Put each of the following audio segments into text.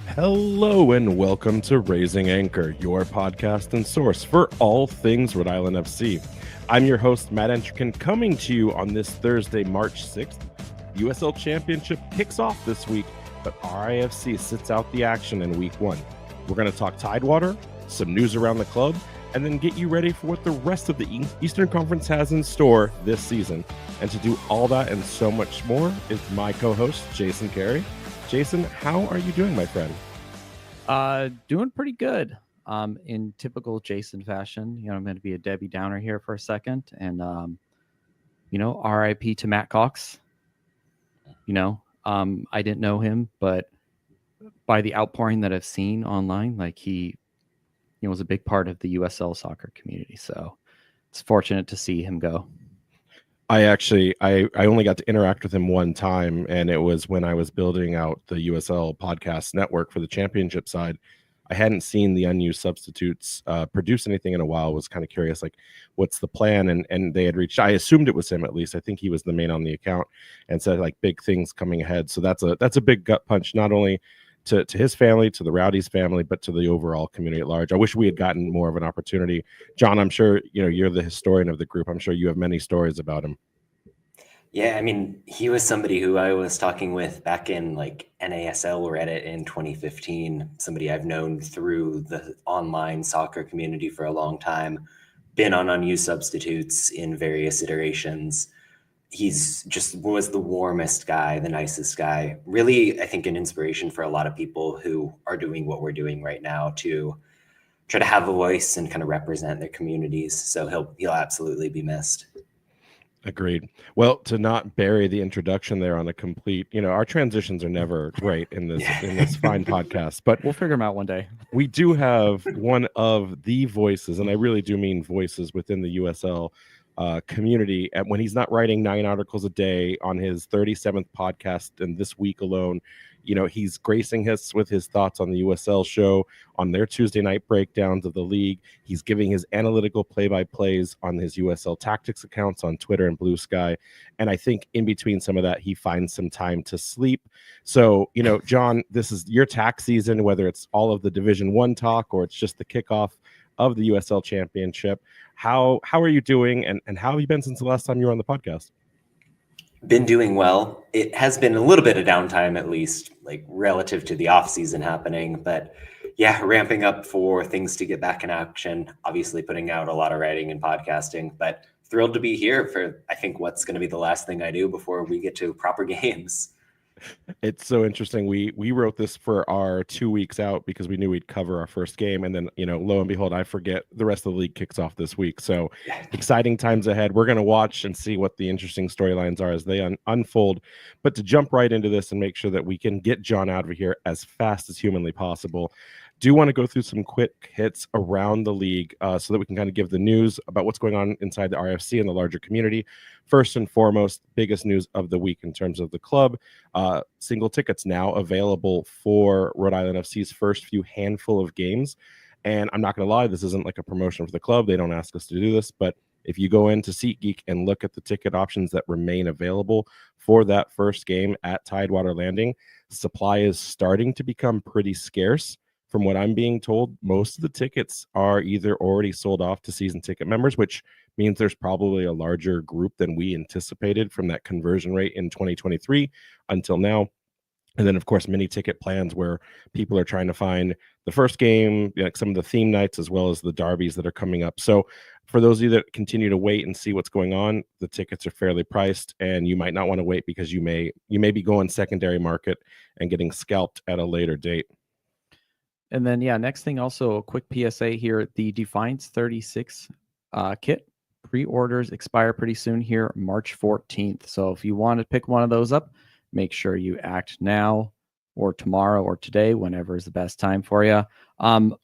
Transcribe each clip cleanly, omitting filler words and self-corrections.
Hello and welcome to Raising Anchor, your podcast and source for all things Rhode Island FC. I'm your host, Matt Entrican, coming to you on this Thursday, March 6th. USL Championship kicks off this week, but RIFC sits out the action in week one. We're going to talk Tidewater, some news around the club, and then get you ready for what the rest of the Eastern Conference has in store this season. And to do all that and so much more is my co-host, Jason Carey. Jason, how are you doing, my friend? Doing pretty good. In typical Jason fashion, I'm going to be a Debbie Downer here for a second, and RIP to Matt Cox. I didn't know him, but by the outpouring that I've seen online, like he was a big part of the USL soccer community. So it's fortunate to see him go. I only got to interact with him one time, and it was when I was building out the USL podcast network for the championship side. I hadn't seen the unused substitutes produce anything in a while. Was kind of curious, like, what's the plan? And they had reached. I assumed it was him, at least. I think he was the main on the account, and said like big things coming ahead. So that's a big gut punch, not only to his family, to the Rowdies family, but to the overall community at large. I wish we had gotten more of an opportunity. John, I'm sure you're the historian of the group. I'm sure you have many stories about him. Yeah, I mean, he was somebody who I was talking with back in like NASL Reddit in 2015, somebody I've known through the online soccer community for a long time, been on unused substitutes in various iterations. He's just was the warmest guy, the nicest guy. Really, I think an inspiration for a lot of people who are doing what we're doing right now to try to have a voice and kind of represent their communities. So he'll absolutely be missed. Agreed. Well, to not bury the introduction there on a complete, our transitions are never great in this fine podcast, but we'll figure them out one day. We do have one of the voices, and I really do mean voices within the USL community. And when he's not writing 9 articles a day on his 37th podcast, and this week alone, he's gracing us with his thoughts on the USL show, on their Tuesday night breakdowns of the league. He's giving his analytical play-by-plays on his USL Tactics accounts on Twitter and Blue Sky. And I think in between some of that, he finds some time to sleep. So, John, this is your tax season, whether it's all of the Division I talk or it's just the kickoff of the USL Championship. How are you doing, and how have you been since the last time you were on the podcast? Been doing well. It has been a little bit of downtime, at least like relative to the off season happening, but yeah, ramping up for things to get back in action, obviously putting out a lot of writing and podcasting, but thrilled to be here for, I think, what's going to be the last thing I do before we get to proper games. It's so interesting. We wrote this for our 2 weeks out because we knew we'd cover our first game, and then lo and behold, I forget the rest of the league kicks off this week. So exciting times ahead. We're going to watch and see what the interesting storylines are as they unfold. But to jump right into this and make sure that we can get John out of here as fast as humanly possible, do want to go through some quick hits around the league so that we can kind of give the news about what's going on inside the RFC and the larger community. First and foremost, biggest news of the week in terms of the club, single tickets now available for Rhode Island FC's first few handful of games. And I'm not going to lie, this isn't like a promotion for the club. They don't ask us to do this, but if you go into SeatGeek and look at the ticket options that remain available for that first game at Tidewater Landing, supply is starting to become pretty scarce. From what I'm being told, most of the tickets are either already sold off to season ticket members, which means there's probably a larger group than we anticipated from that conversion rate in 2023 until now. And then, of course, mini ticket plans where people are trying to find the first game, like some of the theme nights, as well as the derbies that are coming up. So for those of you that continue to wait and see what's going on, the tickets are fairly priced, and you might not want to wait because you may be going secondary market and getting scalped at a later date. And then, next thing, also a quick PSA here. The Defiance 36 kit pre-orders expire pretty soon here, March 14th. So if you want to pick one of those up, make sure you act now or tomorrow or today, whenever is the best time for you.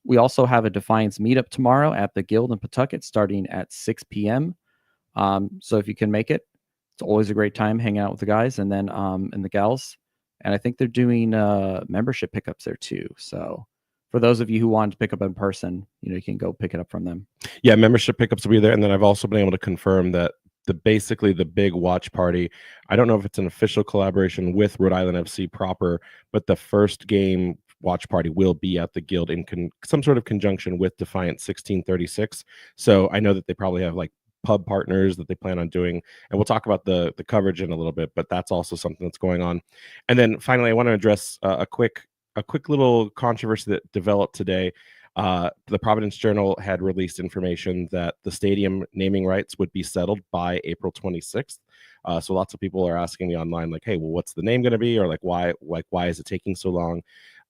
We also have a Defiance meetup tomorrow at the Guild in Pawtucket starting at 6 p.m. So if you can make it, it's always a great time hanging out with the guys and then and the gals. And I think they're doing membership pickups there too. So for those of you who want to pick up in person, you can go pick it up from them. Yeah, membership pickups will be there. And then I've also been able to confirm that basically the big watch party, I don't know if it's an official collaboration with Rhode Island FC proper, but the first game watch party will be at the Guild in some sort of conjunction with Defiant 1636. So I know that they probably have like pub partners that they plan on doing, and we'll talk about the coverage in a little bit, but that's also something that's going on. And then finally, I want to address a quick little controversy that developed today. The Providence Journal had released information that the stadium naming rights would be settled by April 26th. So lots of people are asking me online, like, hey, well, what's the name going to be? Or like, why is it taking so long?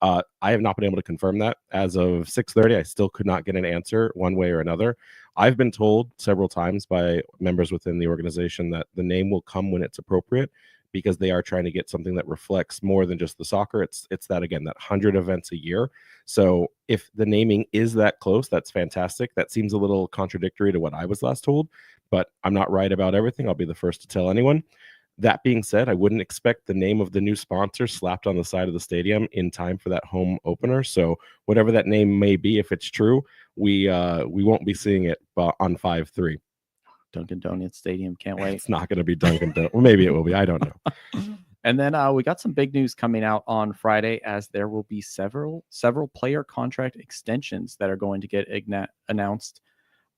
I have not been able to confirm that. As of 6:30, I still could not get an answer one way or another. I've been told several times by members within the organization that the name will come when it's appropriate, because they are trying to get something that reflects more than just the soccer. It's that, again, that 100 events a year. So if the naming is that close, that's fantastic. That seems a little contradictory to what I was last told, but I'm not right about everything. I'll be the first to tell anyone. That being said, I wouldn't expect the name of the new sponsor slapped on the side of the stadium in time for that home opener. So whatever that name may be, if it's true, we won't be seeing it on 5/3. Dunkin' Donuts Stadium, can't wait. It's not going to be Dunkin' Donuts. Well, maybe it will be. I don't know. And then we got some big news coming out on Friday, as there will be several player contract extensions that are going to get announced.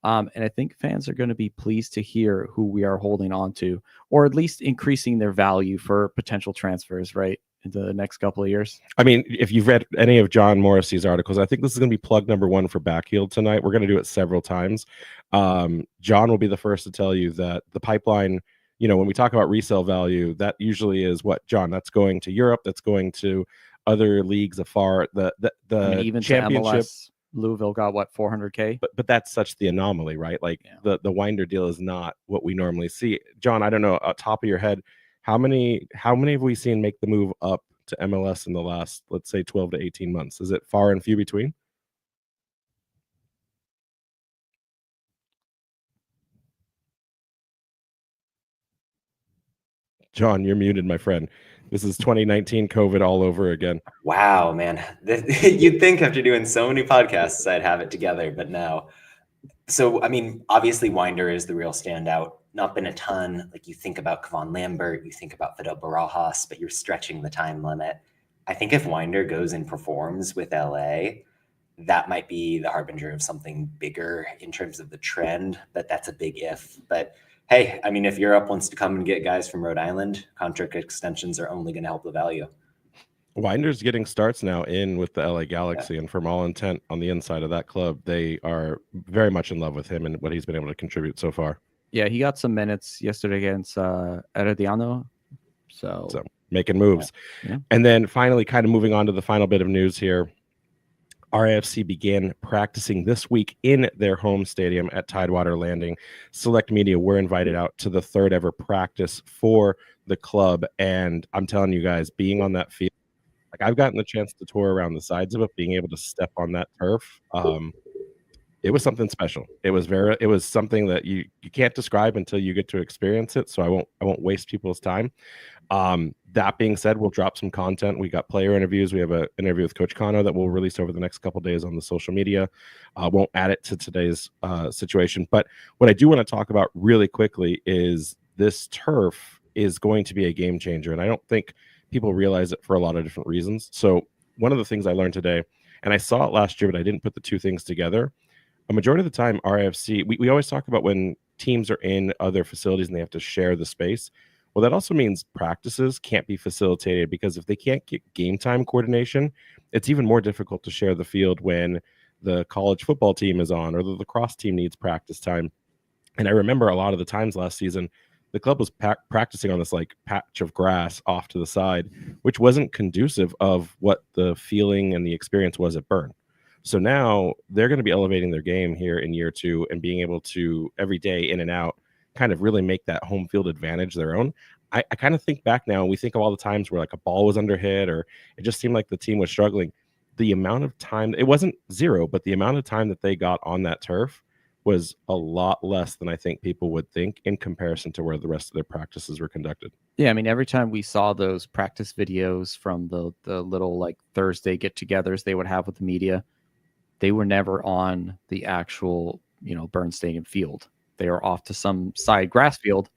And I think fans are going to be pleased to hear who we are holding on to, or at least increasing their value for potential transfers, right, in the next couple of years. I mean, if you've read any of John Morrissey's articles, I think this is going to be plug number one for Backfield tonight. We're going to do it several times. John will be the first to tell you that the pipeline, when we talk about resale value, that usually is what, John? That's going to Europe. That's going to other leagues afar. The even championship. To MLS, Louisville got what, $400K? But that's such the anomaly, right? Like the Winder deal is not what we normally see. John, I don't know, top of your head, how many have we seen make the move up to MLS in the last, let's say, 12 to 18 months? Is it far and few between? John, you're muted, my friend. This is 2019 COVID all over again. Wow, man. You'd think after doing so many podcasts, I'd have it together, but no. So, I mean, obviously Winder is the real standout. Not been a ton. Like, you think about Kevon Lambert, you think about Fidel Barajas, but you're stretching the time limit. I think if Winder goes and performs with LA, that might be the harbinger of something bigger in terms of the trend, but that's a big if. But hey, I mean, if Europe wants to come and get guys from Rhode Island, contract extensions are only going to help the value. Winder's getting starts now in with the LA Galaxy, and from all intent on the inside of that club, they are very much in love with him and what he's been able to contribute so far. Yeah, he got some minutes yesterday against Herediano. So making moves. Yeah. And then finally, kind of moving on to the final bit of news here, RIFC began practicing this week in their home stadium at Tidewater Landing. Select media were invited out to the third ever practice for the club. And I'm telling you guys, being on that field, like, I've gotten the chance to tour around the sides of it, being able to step on that turf. It was something special. It was something that you can't describe until you get to experience it. So I won't waste people's time. That being said, we'll drop some content. We got player interviews. We have an interview with Coach Kano that we'll release over the next couple of days on the social media. Won't add it to today's situation. But what I do want to talk about really quickly is this turf is going to be a game changer. And I don't think people realize it for a lot of different reasons. So one of the things I learned today, and I saw it last year, but I didn't put the two things together. A majority of the time, RIFC, we always talk about when teams are in other facilities and they have to share the space. Well, that also means practices can't be facilitated, because if they can't get game time coordination, it's even more difficult to share the field when the college football team is on or the lacrosse team needs practice time. And I remember a lot of the times last season, the club was practicing on this like patch of grass off to the side, which wasn't conducive of what the feeling and the experience was at Bern. So now they're going to be elevating their game here in year two and being able to every day in and out kind of really make that home field advantage their own. I kind of think back now and we think of all the times where like a ball was under hit or it just seemed like the team was struggling. The amount of time, it wasn't zero, but the amount of time that they got on that turf was a lot less than I think people would think in comparison to where the rest of their practices were conducted. Yeah, I mean, every time we saw those practice videos from the little like Thursday get-togethers they would have with the media, they were never on the actual, Bern Stadium field. They are off to some side grass field.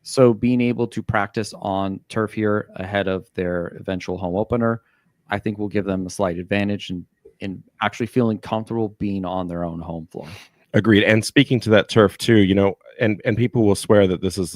So being able to practice on turf here ahead of their eventual home opener I think will give them a slight advantage in actually feeling comfortable being on their own home floor. Agreed. And speaking to that turf too, and people will swear that this is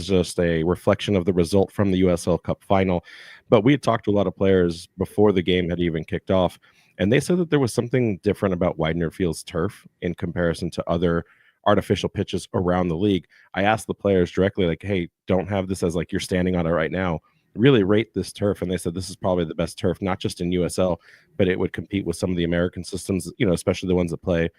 just a reflection of the result from the USL Cup final. But we had talked to a lot of players before the game had even kicked off, and they said that there was something different about Widener Field's turf in comparison to other artificial pitches around the league. I asked the players directly, like, hey, don't have this as like you're standing on it right now. Really rate this turf. And they said this is probably the best turf, not just in USL, but it would compete with some of the American systems, especially the ones that play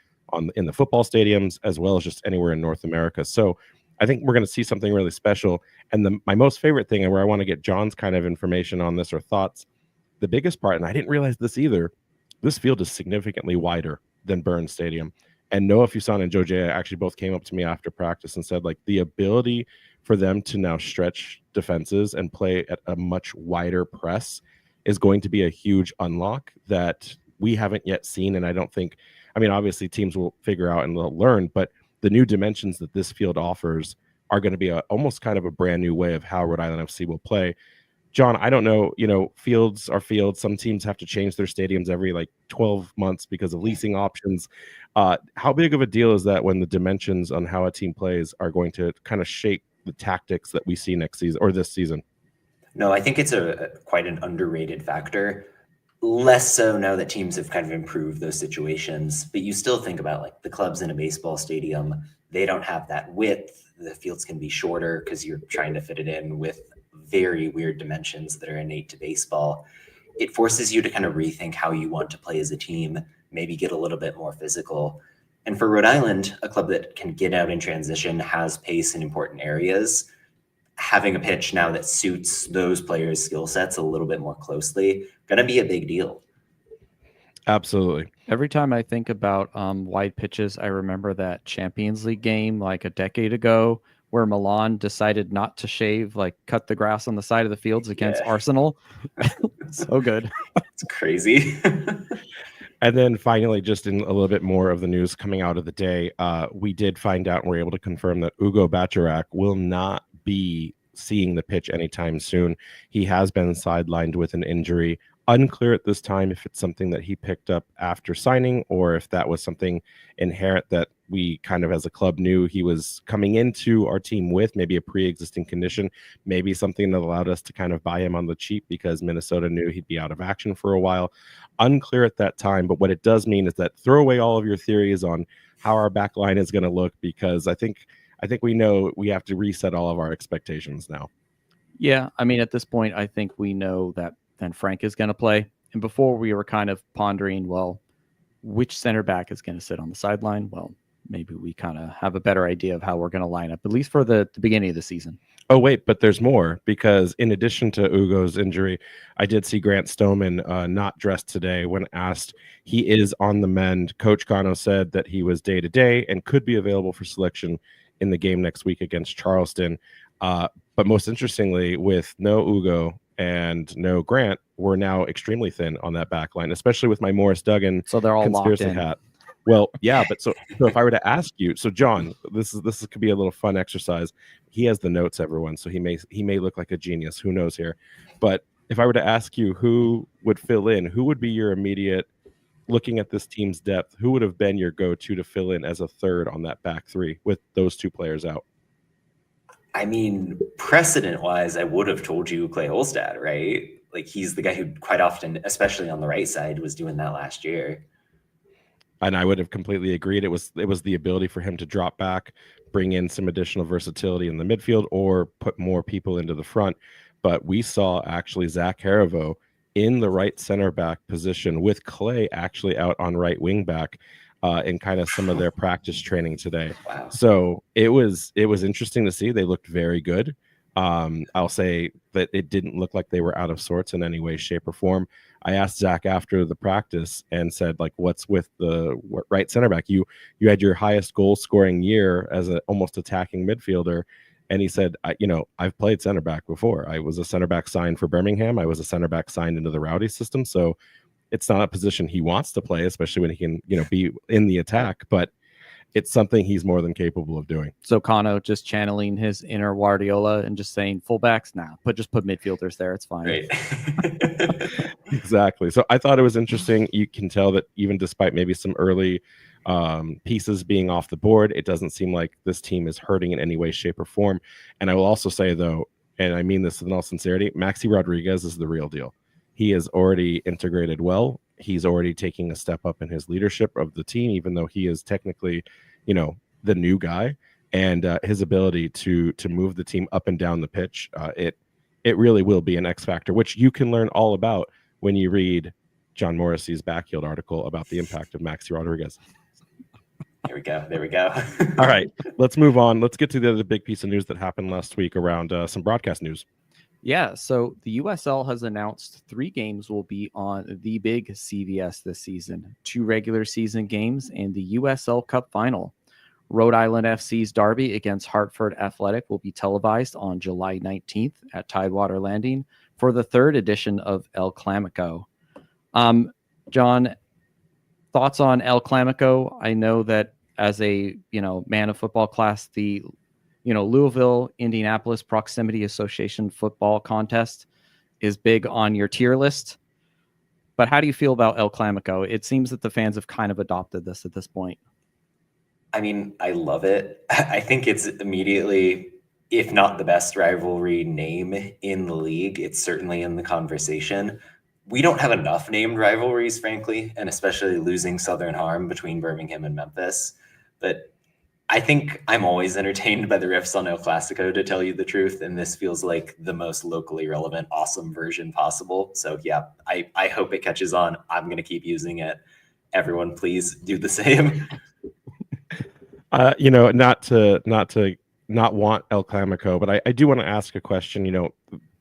in the football stadiums, as well as just anywhere in North America. So I think we're going to see something really special. And my most favorite thing, and where I want to get John's kind of information on this or thoughts, the biggest part, and I didn't realize this either, this field is significantly wider than Burns Stadium. And Noah Fuson and Joe J actually both came up to me after practice and said, like, the ability for them to now stretch defenses and play at a much wider press is going to be a huge unlock that we haven't yet seen. And I don't think, obviously teams will figure out and they'll learn, but the new dimensions that this field offers are going to be almost kind of a brand new way of how Rhode Island FC will play. John, I don't know, fields are fields. Some teams have to change their stadiums every 12 months because of leasing options. How big of a deal is that when the dimensions on how a team plays are going to kind of shape the tactics that we see next season or this season? No, I think it's quite an underrated factor. Less so now that teams have kind of improved those situations, but you still think about the clubs in a baseball stadium, they don't have that width. The fields can be shorter because you're trying to fit it in with very weird dimensions that are innate to baseball. It forces you to kind of rethink how you want to play as a team, maybe get a little bit more physical. And for Rhode Island, a club that can get out in transition, has pace in important areas, having a pitch now that suits those players' skill sets a little bit more closely, going to be a big deal. Absolutely. Every time I think about wide pitches, I remember that Champions League game a decade ago where Milan decided not to shave, cut the grass on the side of the fields against Arsenal. So good. It's crazy. And then finally, just in a little bit more of the news coming out of the day, we did find out and we're able to confirm that Ugo Bacharach will not be seeing the pitch anytime soon. He has been sidelined with an injury. Unclear at this time if it's something that he picked up after signing or if that was something inherent that we kind of as a club knew he was coming into our team with, maybe a pre-existing condition, maybe something that allowed us to kind of buy him on the cheap because Minnesota knew he'd be out of action for a while. Unclear at that time, but what it does mean is that throw away all of your theories on how our back line is going to look, because I think we know we have to reset all of our expectations now. Yeah, at this point, I think we know that then Frank is going to play. And before we were kind of pondering, well, which center back is going to sit on the sideline? Well, maybe we kind of have a better idea of how we're going to line up, at least for the beginning of the season. Oh, wait, but there's more, because in addition to Ugo's injury, I did see Grant Stoneman not dressed today. When asked, he is on the mend. Coach Cano said that he was day-to-day and could be available for selection in the game next week against Charleston. But most interestingly, with no Ugo and no Grant, we're now extremely thin on that back line, especially with my Morris Duggan so they're all conspiracy locked in. hat. Well, yeah, but so if I were to ask you, so John, this could be a little fun exercise. He has the notes, everyone, so he may look like a genius. Who knows here? But if I were to ask you who would fill in, who would be your immediate, looking at this team's depth, who would have been your go-to to fill in as a third on that back three with those two players out? Precedent-wise, I would have told you Clay Holstad, right? He's the guy who quite often, especially on the right side, was doing that last year. And I would have completely agreed. It was the ability for him to drop back, bring in some additional versatility in the midfield, or put more people into the front. But we saw actually Zach Harivo in the right center back position with Clay actually out on right wing back in kind of some of their practice training today. Wow. So it was interesting to see. They looked very good. I'll say that it didn't look like they were out of sorts in any way, shape, or form. I asked Zach after the practice and said, what's with the right center back? You had your highest goal scoring year as an almost attacking midfielder. And he said, I've played center back before. I was a center back signed for Birmingham. I was a center back signed into the Rowdy system. So it's not a position he wants to play, especially when he can, be in the attack. But it's something he's more than capable of doing. So Kano just channeling his inner Guardiola and just saying fullbacks, just put midfielders there. It's fine. Right. Exactly. So I thought it was interesting. You can tell that even despite maybe some early pieces being off the board, it doesn't seem like this team is hurting in any way, shape, or form. And I will also say, though, and I mean this in all sincerity, Maxi Rodriguez is the real deal. He is already integrated well. He's already taking a step up in his leadership of the team, even though he is technically, the new guy. And his ability to move the team up and down the pitch, it really will be an X factor, which you can learn all about when you read John Morrissey's Backfield article about the impact of Maxi Rodriguez. There we go. All right, let's move on. Let's get to the other big piece of news that happened last week around some broadcast news. Yeah, so the USL has announced 3 games will be on the big CBS this season, 2 regular season games and the USL Cup final. Rhode Island FC's derby against Hartford Athletic will be televised on July 19th at Tidewater Landing for the 3rd edition of El Clamico. John, thoughts on El Clamico? I know that as a man of football class, the Louisville, Indianapolis Proximity Association football contest is big on your tier list. But how do you feel about El Clamico? It seems that the fans have kind of adopted this at this point. I mean, I love it. I think it's immediately, if not the best rivalry name in the league, it's certainly in the conversation. We don't have enough named rivalries, frankly, and especially losing Southern Harm between Birmingham and Memphis. But I think I'm always entertained by the riffs on El Clasico, to tell you the truth, and this feels like the most locally relevant, awesome version possible. So yeah, I hope it catches on. I'm going to keep using it. Everyone, please do the same. Not want El Clamico, but I do want to ask a question.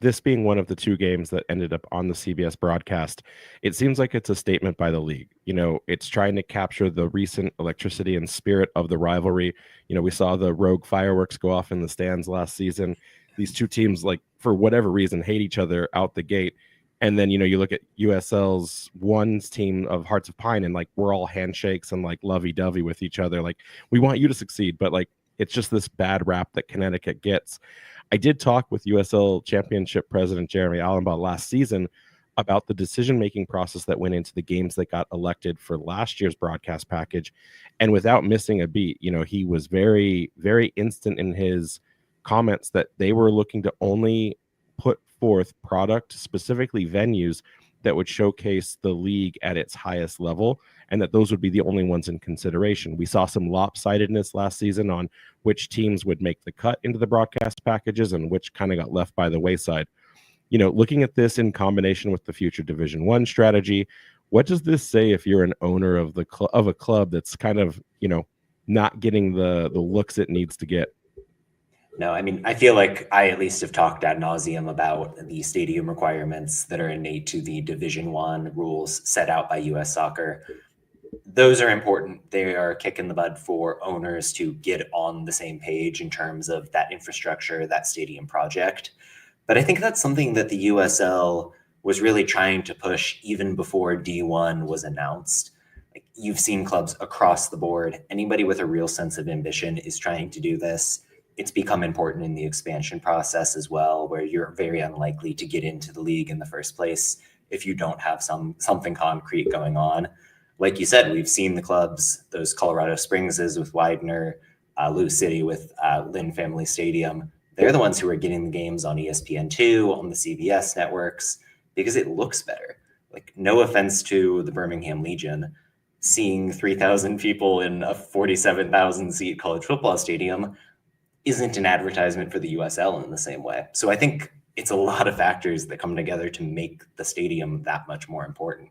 This being one of the 2 games that ended up on the CBS broadcast, it seems like it's a statement by the league. It's trying to capture the recent electricity and spirit of the rivalry. We saw the rogue fireworks go off in the stands last season. These 2 teams, for whatever reason, hate each other out the gate. And then, you look at USL's one's team of Hearts of Pine, and we're all handshakes and lovey-dovey with each other. We want you to succeed, but it's just this bad rap that Connecticut gets. I did talk with USL Championship President Jeremy Allenbaugh last season about the decision-making process that went into the games that got elected for last year's broadcast package. And without missing a beat, he was very, very instant in his comments that they were looking to only put forth product, specifically venues, that would showcase the league at its highest level, and that those would be the only ones in consideration. We saw some lopsidedness last season on which teams would make the cut into the broadcast packages and which kind of got left by the wayside. Looking at this in combination with the future Division 1 strategy, what does this say if you're an owner of of a club that's kind of, not getting the looks it needs to get? No, I mean, I feel like I at least have talked ad nauseum about the stadium requirements that are innate to the Division 1 rules set out by U.S. Soccer. Those are important. They are a kick in the butt for owners to get on the same page in terms of that infrastructure, that stadium project. But I think that's something that the USL was really trying to push even before D1 was announced. You've seen clubs across the board. Anybody with a real sense of ambition is trying to do this. It's become important in the expansion process as well, where you're very unlikely to get into the league in the first place if you don't have something concrete going on. Like you said, we've seen the clubs, those Colorado Springses with Widener, Lou City with Lynn Family Stadium. They're the ones who are getting the games on ESPN2, on the CBS networks, because it looks better. No offense to the Birmingham Legion, seeing 3,000 people in a 47,000 seat college football stadium isn't an advertisement for the USL in the same way. So I think it's a lot of factors that come together to make the stadium that much more important.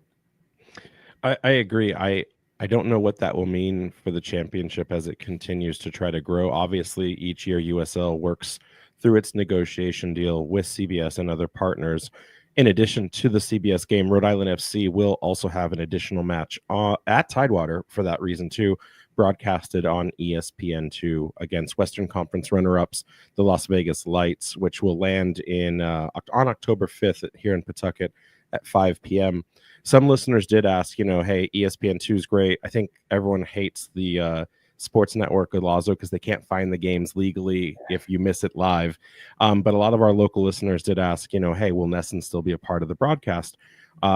I agree. I don't know what that will mean for the championship as it continues to try to grow. Obviously, each year USL works through its negotiation deal with CBS and other partners. In addition to the CBS game, Rhode Island FC will also have an additional match at Tidewater for that reason too, broadcasted on ESPN2 against Western Conference runner-ups, the Las Vegas Lights, which will land on October 5th here in Pawtucket at 5 p.m. Some listeners did ask, hey, ESPN2 is great. I think everyone hates the sports network Golazo because they can't find the games legally if you miss it live. But a lot of our local listeners did ask, hey, will Nesson still be a part of the broadcast?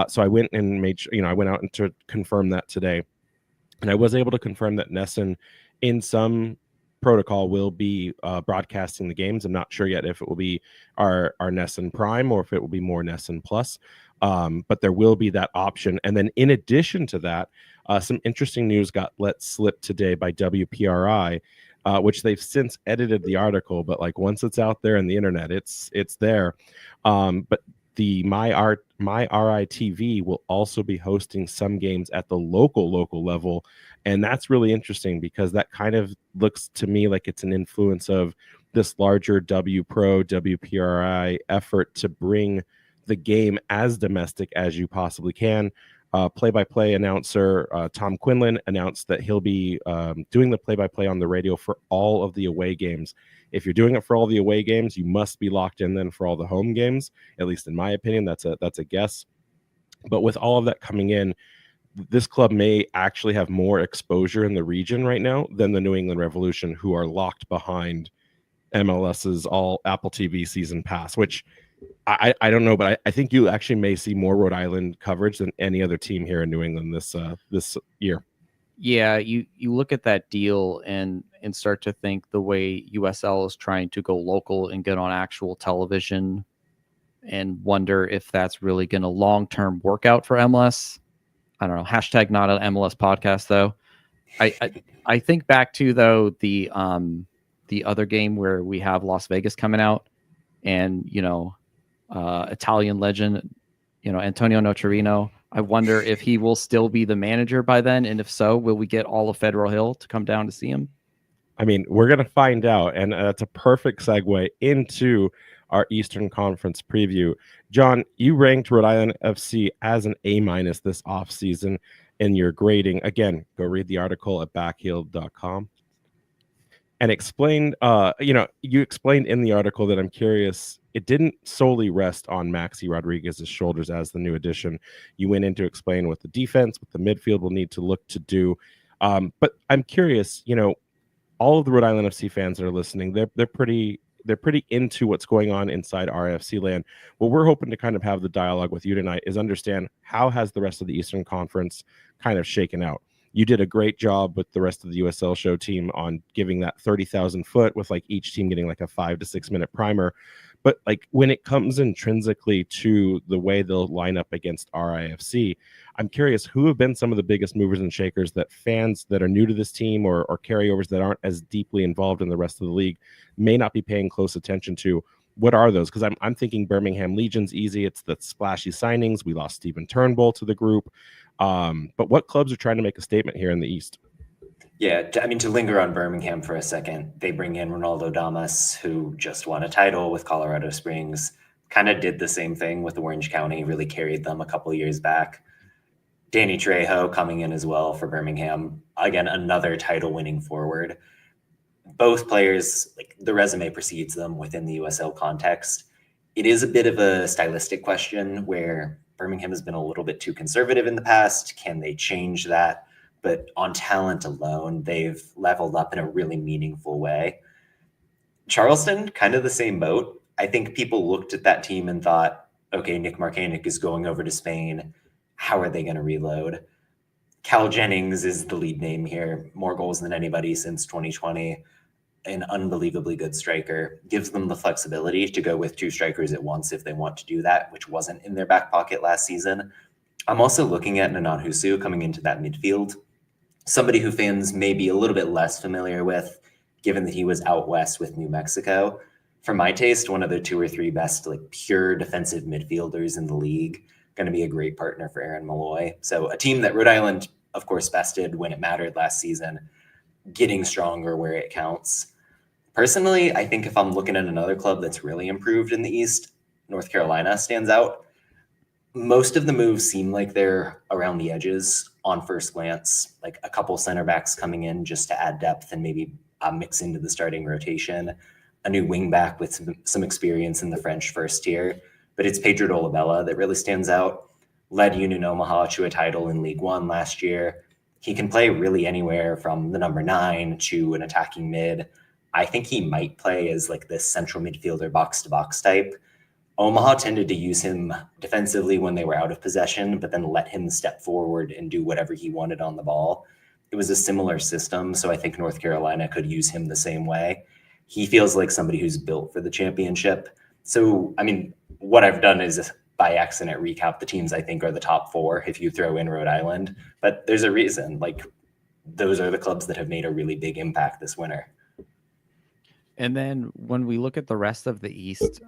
So I went and made sure, I went out and to confirm that today. And I was able to confirm that Nesson, in some protocol, will be broadcasting the games. I'm not sure yet if it will be our Nesson Prime or if it will be more Nesson Plus. But there will be that option. And then in addition to that, some interesting news got let slip today by WPRI, which they've since edited the article. But like once it's out there in the internet, it's there. But the My RITV will also be hosting some games at the local level. And that's really interesting because that kind of looks to me like it's an influence of this larger WPRI effort to bring the game as domestic as you possibly can. Play-by-play announcer Tom Quinlan announced that he'll be doing the play-by-play on the radio for all of the away games. If you're doing it for all the away games, you must be locked in then for all the home games. At least in my opinion, that's a guess. But with all of that coming in, this club may actually have more exposure in the region right now than the New England Revolution, who are locked behind MLS's all Apple TV season pass, which I don't know, but I think you actually may see more Rhode Island coverage than any other team here in New England this year. Yeah, you look at that deal and start to think the way USL is trying to go local and get on actual television, and wonder if that's really going to long-term work out for MLS. I don't know. Hashtag not an MLS podcast though. I think back to though the other game where we have Las Vegas coming out, and Italian legend, Antonio Nocerino. I wonder if he will still be the manager by then, and if so, will we get all of Federal Hill to come down to see him? I mean, we're going to find out, and that's a perfect segue into our Eastern Conference preview. John, you ranked Rhode Island FC as an A- this offseason in your grading. Again, go read the article at backheel.com. And explained, you explained in the article that I'm curious, it didn't solely rest on Maxi Rodriguez's shoulders as the new addition. You went in to explain what the defense, what the midfield will need to look to do. But I'm curious, all of the Rhode Island FC fans that are listening, they're pretty into what's going on inside RIFC land. What we're hoping to kind of have the dialogue with you tonight is understand how has the rest of the Eastern Conference kind of shaken out. You did a great job with the rest of the USL show team on giving that 30,000 foot, with like each team getting like a 5 to 6 minute primer. But like when it comes intrinsically to the way they'll line up against RIFC, I'm curious who have been some of the biggest movers and shakers that fans that are new to this team or carryovers that aren't as deeply involved in the rest of the league may not be paying close attention to. What are those? Because I'm thinking Birmingham Legion's easy. It's the splashy signings. We lost Stephen Turnbull to the group. But what clubs are trying to make a statement here in the East? Yeah, to linger on Birmingham for a second, they bring in Ronaldo Damas, who just won a title with Colorado Springs, kind of did the same thing with Orange County, really carried them a couple of years back. Danny Trejo coming in as well for Birmingham. Again, another title-winning forward. Both players, like the resume precedes them within the USL context. It is a bit of a stylistic question where Birmingham has been a little bit too conservative in the past. Can they change that? But on talent alone, they've leveled up in a really meaningful way. Charleston, kind of the same boat. I think people looked at that team and thought, okay, Nick Marcanic is going over to Spain. How are they going to reload? Cal Jennings is the lead name here. More goals than anybody since 2020. An unbelievably good striker. Gives them the flexibility to go with two strikers at once if they want to do that, which wasn't in their back pocket last season. I'm also looking at Nanan Husu coming into that midfield. Somebody who fans may be a little bit less familiar with, given that he was out west with New Mexico. For my taste, one of the 2 or 3 best pure defensive midfielders in the league. Going to be a great partner for Aaron Malloy. So a team that Rhode Island, of course, bested when it mattered last season, getting stronger where it counts. Personally, I think if I'm looking at another club that's really improved in the East, North Carolina stands out. Most of the moves seem like they're around the edges on first glance, like a couple center backs coming in just to add depth and maybe mix into the starting rotation, a new wing back with some experience in the French first tier. But it's Pedro Dolabella that really stands out. Led Union Omaha to a title in League One last year. He can play really anywhere from the number 9 to an attacking mid. I think he might play as like this central midfielder box-to-box type. Omaha tended to use him defensively when they were out of possession, but then let him step forward and do whatever he wanted on the ball. It was a similar system, so I think North Carolina could use him the same way. He feels like somebody who's built for the championship. So, I mean, what I've done is by accident recap the teams I think are the top 4 if you throw in Rhode Island. But there's a reason. Like, those are the clubs that have made a really big impact this winter. And then when we look at the rest of the East,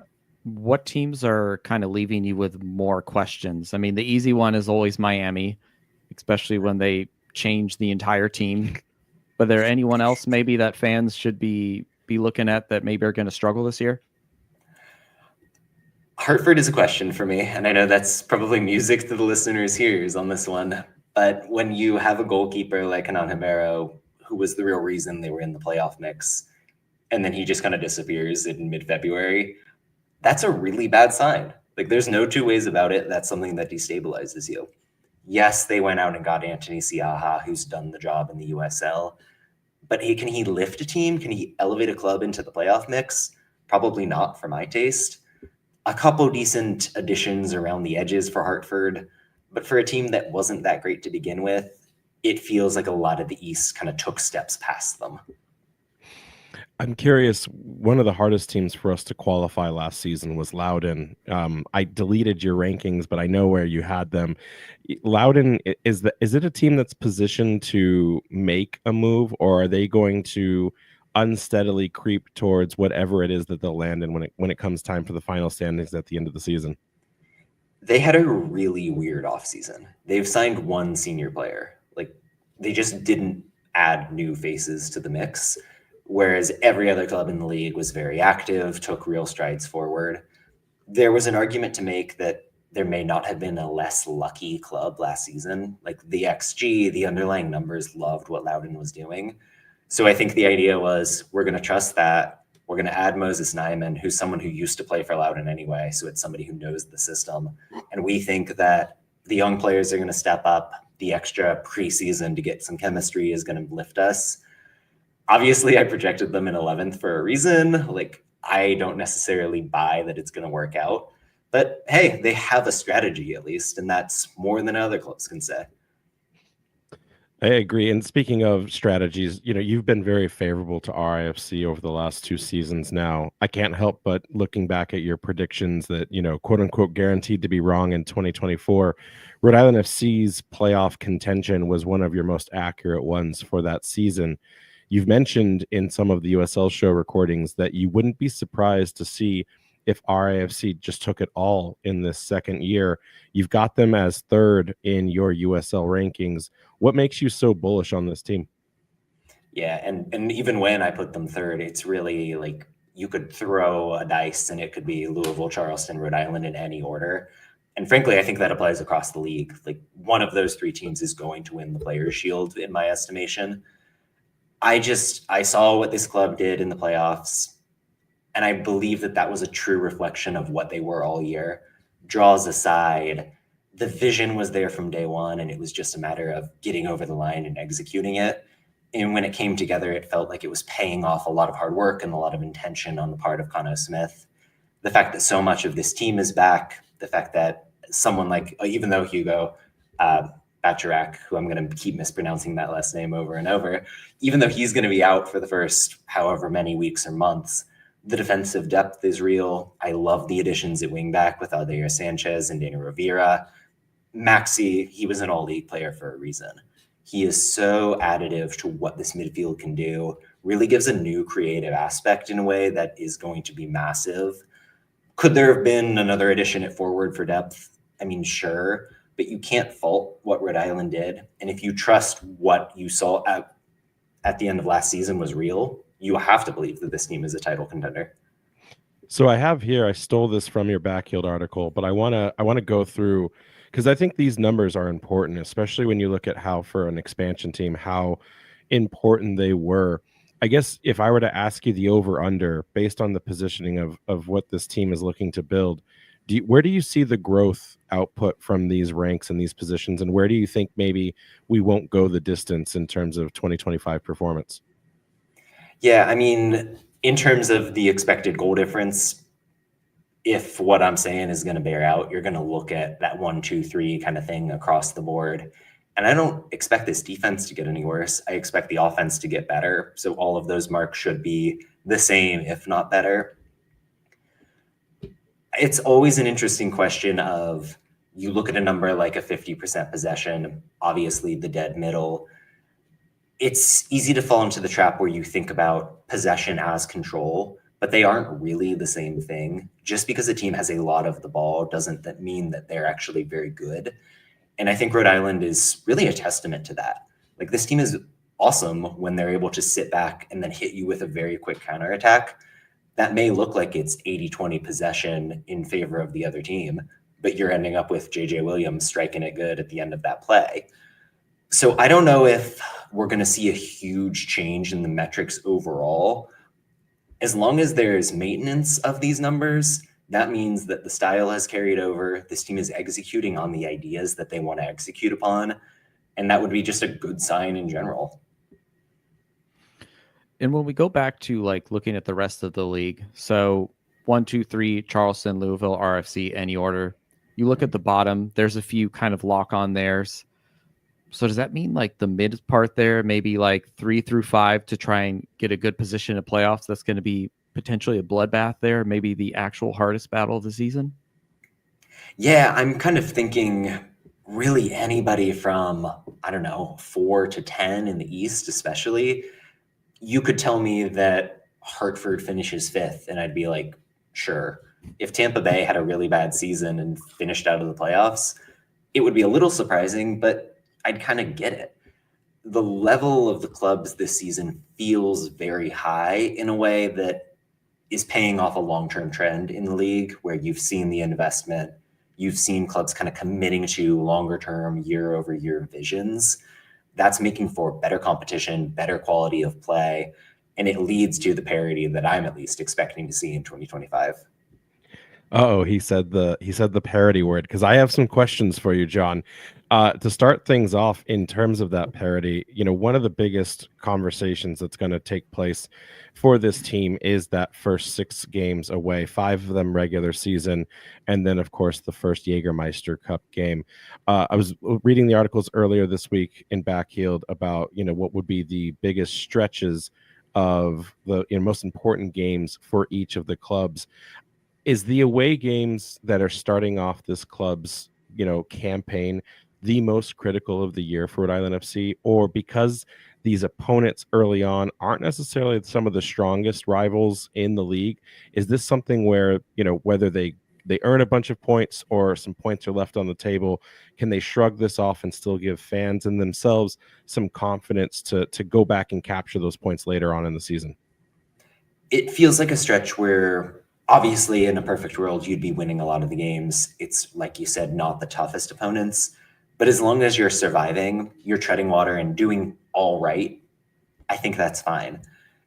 what teams are kind of leaving you with more questions? I mean, the easy one is always Miami, especially when they change the entire team. But there anyone else maybe that fans should be looking at that maybe are going to struggle this year? Hartford is a question for me, and I know that's probably music to the listeners' ears on this one. But when you have a goalkeeper like Hanan Himero, who was the real reason they were in the playoff mix, and then he just kind of disappears in mid-February, that's a really bad sign. Like, there's no two ways about it. That's something that destabilizes you. Yes, they went out and got Anthony Siaha, who's done the job in the USL. But hey, can he lift a team? Can he elevate a club into the playoff mix? Probably not for my taste. A couple decent additions around the edges for Hartford. But for a team that wasn't that great to begin with, it feels like a lot of the East kind of took steps past them. I'm curious, one of the hardest teams for us to qualify last season was Loudoun. I deleted your rankings, but I know where you had them. Loudoun, is it a team that's positioned to make a move, or are they going to unsteadily creep towards whatever it is that they'll land in when it comes time for the final standings at the end of the season? They had a really weird offseason. They've signed one senior player. Like, they just didn't add new faces to the mix. Whereas every other club in the league was very active, took real strides forward. There was an argument to make that there may not have been a less lucky club last season. Like, the XG, the underlying numbers loved what Loudoun was doing. So I think the idea was, we're going to trust that. We're going to add Moses Nyman, who's someone who used to play for Loudoun anyway. So it's somebody who knows the system. And we think that the young players are going to step up. The extra preseason to get some chemistry is going to lift us. Obviously, I projected them in 11th for a reason. Like, I don't necessarily buy that it's going to work out. But hey, they have a strategy at least, and that's more than other clubs can say. I agree. And speaking of strategies, you've been very favorable to RIFC over the last 2 seasons now. I can't help but looking back at your predictions that, quote unquote, guaranteed to be wrong in 2024. Rhode Island FC's playoff contention was one of your most accurate ones for that season. You've mentioned in some of the USL show recordings that you wouldn't be surprised to see if RIFC just took it all in this second year. You've got them as 3rd in your USL rankings. What makes you so bullish on this team? Yeah, and even when I put them 3rd, it's really like you could throw a dice and it could be Louisville, Charleston, Rhode Island in any order. And frankly, I think that applies across the league. Like, one of those 3 teams is going to win the Players' Shield in my estimation. I saw what this club did in the playoffs, and I believe that was a true reflection of what they were all year. Draws aside, the vision was there from day one, and it was just a matter of getting over the line and executing it. And when it came together, it felt like it was paying off a lot of hard work and a lot of intention on the part of Conno Smith. The fact that so much of this team is back, the fact that someone like, even though Hugo Bacharak, who I'm going to keep mispronouncing that last name over and over, even though he's going to be out for the first however many weeks or months, the defensive depth is real. I love the additions at wingback with Aldair Sanchez and Dana Rivera. Maxi, he was an all-league player for a reason. He is so additive to what this midfield can do, really gives a new creative aspect in a way that is going to be massive. Could there have been another addition at forward for depth? I mean, sure. But you can't fault what Rhode Island did. And if you trust what you saw at the end of last season was real, you have to believe that this team is a title contender. So I stole this from your Backfield article, but I want to go through, because I think these numbers are important, especially when you look at how, for an expansion team, how important they were. I guess if I were to ask you the over-under based on the positioning of what this team is looking to build, where do you see the growth output from these ranks and these positions, and where do you think maybe we won't go the distance in terms of 2025 performance? Yeah, I mean, in terms of the expected goal difference, if what I'm saying is going to bear out, you're going to look at that 1, 2, 3 kind of thing across the board. And I don't expect this defense to get any worse. I expect the offense to get better. So all of those marks should be the same, if not better. It's always an interesting question of, you look at a number like a 50% possession, obviously the dead middle. It's easy to fall into the trap where you think about possession as control, but they aren't really the same thing. Just because a team has a lot of the ball doesn't mean that they're actually very good. And I think Rhode Island is really a testament to that. Like, this team is awesome when they're able to sit back and then hit you with a very quick counterattack. That may look like it's 80-20 possession in favor of the other team, but you're ending up with JJ Williams striking it good at the end of that play. So I don't know if we're going to see a huge change in the metrics overall. As long as there's maintenance of these numbers, that means that the style has carried over. This team is executing on the ideas that they want to execute upon. And that would be just a good sign in general. And when we go back to like looking at the rest of the league, so 1, 2, 3, Charleston, Louisville, RFC, any order, you look at the bottom, there's a few kind of lock on theirs. So does that mean like the mid part there, maybe like 3 through 5 to try and get a good position in playoffs? That's going to be potentially a bloodbath there, maybe the actual hardest battle of the season? Yeah, I'm kind of thinking really anybody from, I don't know, 4 to 10 in the East, especially. You could tell me that Hartford finishes 5th, and I'd be like, sure. If Tampa Bay had a really bad season and finished out of the playoffs, it would be a little surprising, but I'd kind of get it. The level of the clubs this season feels very high in a way that is paying off a long-term trend in the league, where you've seen the investment, you've seen clubs kind of committing to longer-term, year-over-year visions. That's making for better competition, better quality of play, and it leads to the parity that I'm at least expecting to see in 2025. Oh, he said the parity word, because I have some questions for you, John. To start things off, in terms of that parity, one of the biggest conversations that's going to take place for this team is that first 6 games away, 5 of them regular season, and then of course the first Jägermeister Cup game. I was reading the articles earlier this week in Backheeled about what would be the biggest stretches of the most important games for each of the clubs. Is the away games that are starting off this club's campaign the most critical of the year for Rhode Island FC, or because these opponents early on aren't necessarily some of the strongest rivals in the league, is this something where whether they earn a bunch of points or some points are left on the table, can they shrug this off and still give fans and themselves some confidence to go back and capture those points later on in the season? It feels like a stretch where, obviously, in a perfect world, you'd be winning a lot of the games. It's, like you said, not the toughest opponents. But as long as you're surviving, you're treading water and doing all right, I think that's fine.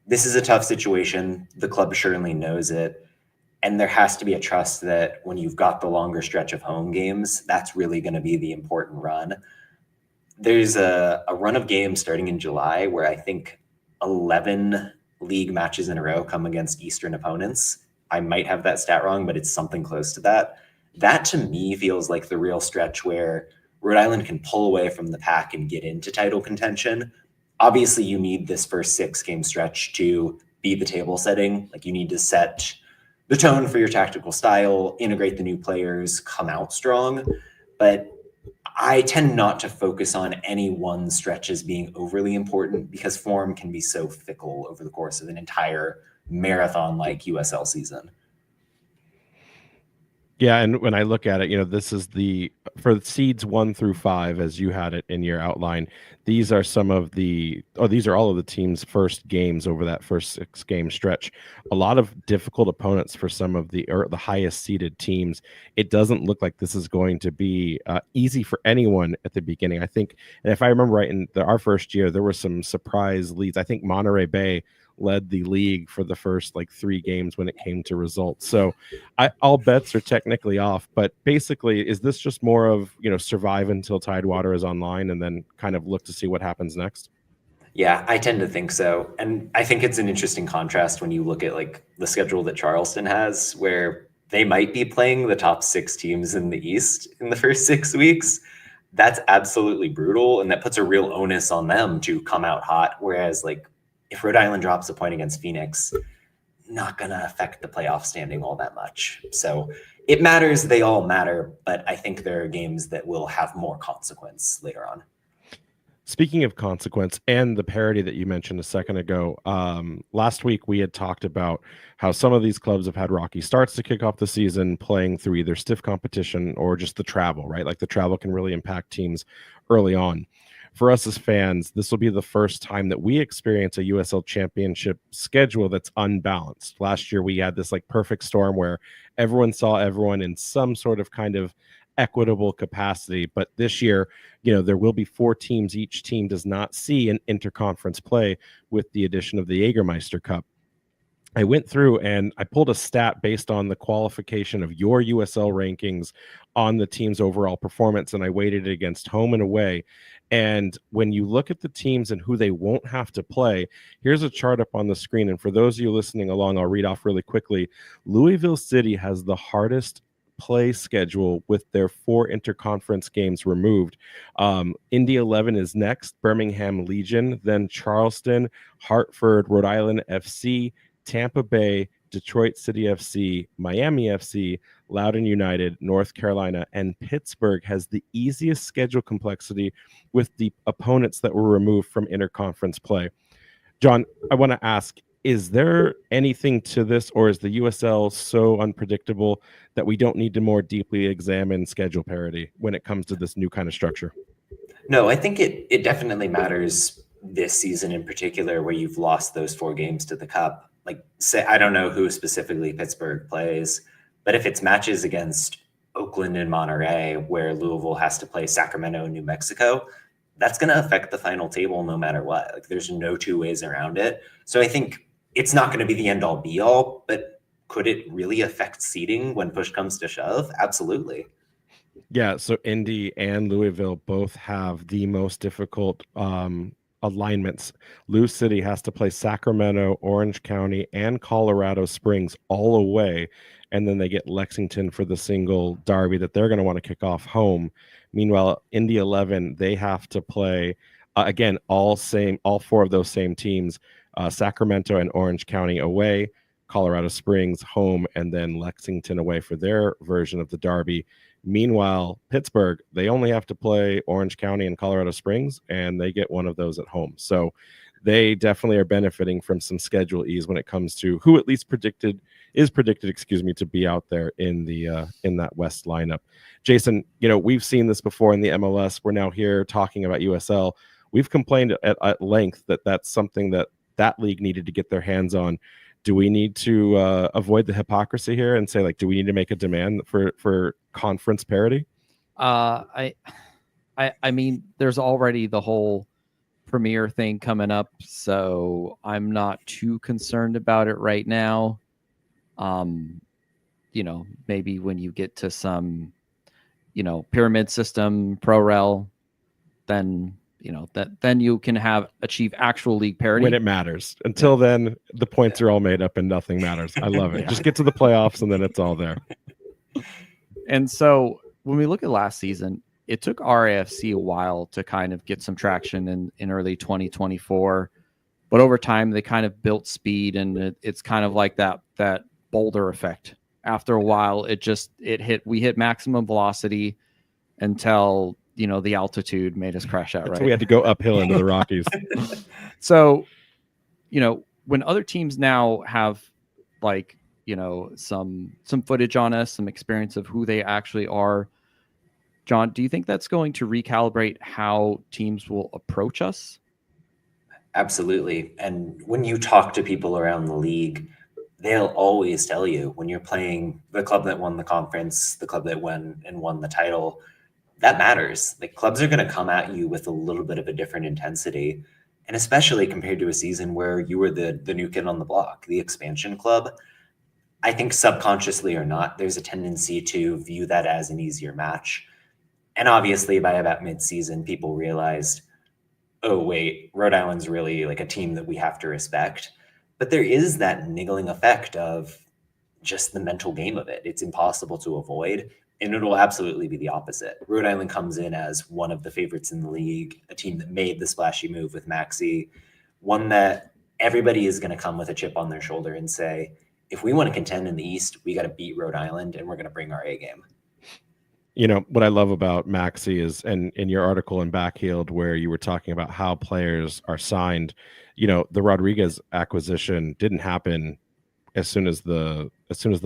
This is a tough situation. The club surely knows it. And there has to be a trust that when you've got the longer stretch of home games, that's really going to be the important run. There's a run of games starting in July where I think 11 league matches in a row come against Eastern opponents. I might have that stat wrong, but it's something close to that. That to me feels like the real stretch where Rhode Island can pull away from the pack and get into title contention. Obviously, you need this first 6-game stretch to be the table setting. Like, you need to set the tone for your tactical style, integrate the new players, come out strong. But I tend not to focus on any one stretch as being overly important, because form can be so fickle over the course of an entire marathon like USL season. Yeah, and when I look at it, this is for seeds 1 through 5, as you had it in your outline. These are these are all of the team's first games over that first 6-game stretch. A lot of difficult opponents for some of the highest seeded teams. It doesn't look like this is going to be easy for anyone at the beginning. I think, and if I remember right, in our first year, there were some surprise leads. I think Monterey Bay led the league for the first like 3 games when it came to results. So all bets are technically off, but basically is this just more of, survive until Tidewater is online and then kind of look to see what happens next? Yeah, I tend to think so. And I think it's an interesting contrast when you look at like the schedule that Charleston has, where they might be playing the top 6 teams in the East in the first 6 weeks. That's absolutely brutal. And that puts a real onus on them to come out hot. Whereas like if Rhode Island drops a point against Phoenix, not going to affect the playoff standing all that much. So it matters. They all matter. But I think there are games that will have more consequence later on. Speaking of consequence and the parity that you mentioned a second ago, last week we had talked about how some of these clubs have had rocky starts to kick off the season playing through either stiff competition or just the travel, right? Like the travel can really impact teams early on. For us as fans, this will be the first time that we experience a USL Championship schedule that's unbalanced. Last year we had this like perfect storm where everyone saw everyone in some sort of kind of equitable capacity, but this year there will be 4 teams. Each team does not see an interconference play with the addition of the Jägermeister Cup. I went through and I pulled a stat based on the qualification of your USL rankings on the team's overall performance, and I weighted it against home and away. And when you look at the teams and who they won't have to play, here's a chart up on the screen. And for those of you listening along, I'll read off really quickly. Louisville City has the hardest play schedule with their 4 interconference games removed. Indy 11 is next, Birmingham Legion, then Charleston, Hartford, Rhode Island FC, Tampa Bay, Detroit City FC, Miami FC, Loudoun United, North Carolina, and Pittsburgh has the easiest schedule complexity with the opponents that were removed from interconference play. John, I want to ask, is there anything to this, or is the USL so unpredictable that we don't need to more deeply examine schedule parity when it comes to this new kind of structure? No, I think it definitely matters this season in particular, where you've lost those 4 games to the Cup. Like, say, I don't know who specifically Pittsburgh plays, but if it's matches against Oakland and Monterey, where Louisville has to play Sacramento and New Mexico, that's going to affect the final table no matter what. Like, there's no 2 ways around it. So I think it's not going to be the end all be all, but could it really affect seeding when push comes to shove? Absolutely. Yeah, so Indy and Louisville both have the most difficult alignments. Lou City has to play Sacramento, Orange County, and Colorado Springs all away, and then they get Lexington for the single derby that they're going to want to kick off home. Meanwhile, Indy 11, they have to play again all 4 of those same teams, Sacramento and Orange County away, Colorado Springs home, and then Lexington away for their version of the derby. Meanwhile, Pittsburgh, they only have to play Orange County and Colorado Springs, and they get one of those at home. So they definitely are benefiting from some schedule ease when it comes to who at least predicted to be out there in the in that West lineup. Jason, we've seen this before in the MLS. We're now here talking about USL. We've complained at length that that's something that league needed to get their hands on. Do we need to avoid the hypocrisy here and say, like, do we need to make a demand for conference parity? I mean, there's already the whole Premier thing coming up, so I'm not too concerned about it right now. Maybe when you get to some, pyramid system, ProRel, then then you can achieve actual league parity when it matters. Until then, the points are all made up and nothing matters. I love it. Yeah. Just get to the playoffs and then it's all there. And so when we look at last season, it took RIFC a while to kind of get some traction in early 2024, but over time they kind of built speed, and it's kind of like that boulder effect. After a while, we hit maximum velocity until the altitude made us crash out. So right? we had to go uphill into the Rockies. So, when other teams now have some footage on us, some experience of who they actually are, John, do you think that's going to recalibrate how teams will approach us? Absolutely. And when you talk to people around the league, they'll always tell you when you're playing the club that won the conference, the club that won the title, that matters. Like, clubs are going to come at you with a little bit of a different intensity. And especially compared to a season where you were the new kid on the block, the expansion club, I think subconsciously or not, there's a tendency to view that as an easier match. And obviously by about midseason, people realized, oh, wait, Rhode Island's really like a team that we have to respect. But there is that niggling effect of just the mental game of it. It's impossible to avoid. And it'll absolutely be the opposite. Rhode Island comes in as one of the favorites in the league, a team that made the splashy move with Maxey, one that everybody is going to come with a chip on their shoulder and say, if we want to contend in the East, we got to beat Rhode Island and we're going to bring our A game. You know, what I love about Maxey is, and in your article in Backheeled, where you were talking about how players are signed, you know, the Rodriguez acquisition didn't happen as soon as the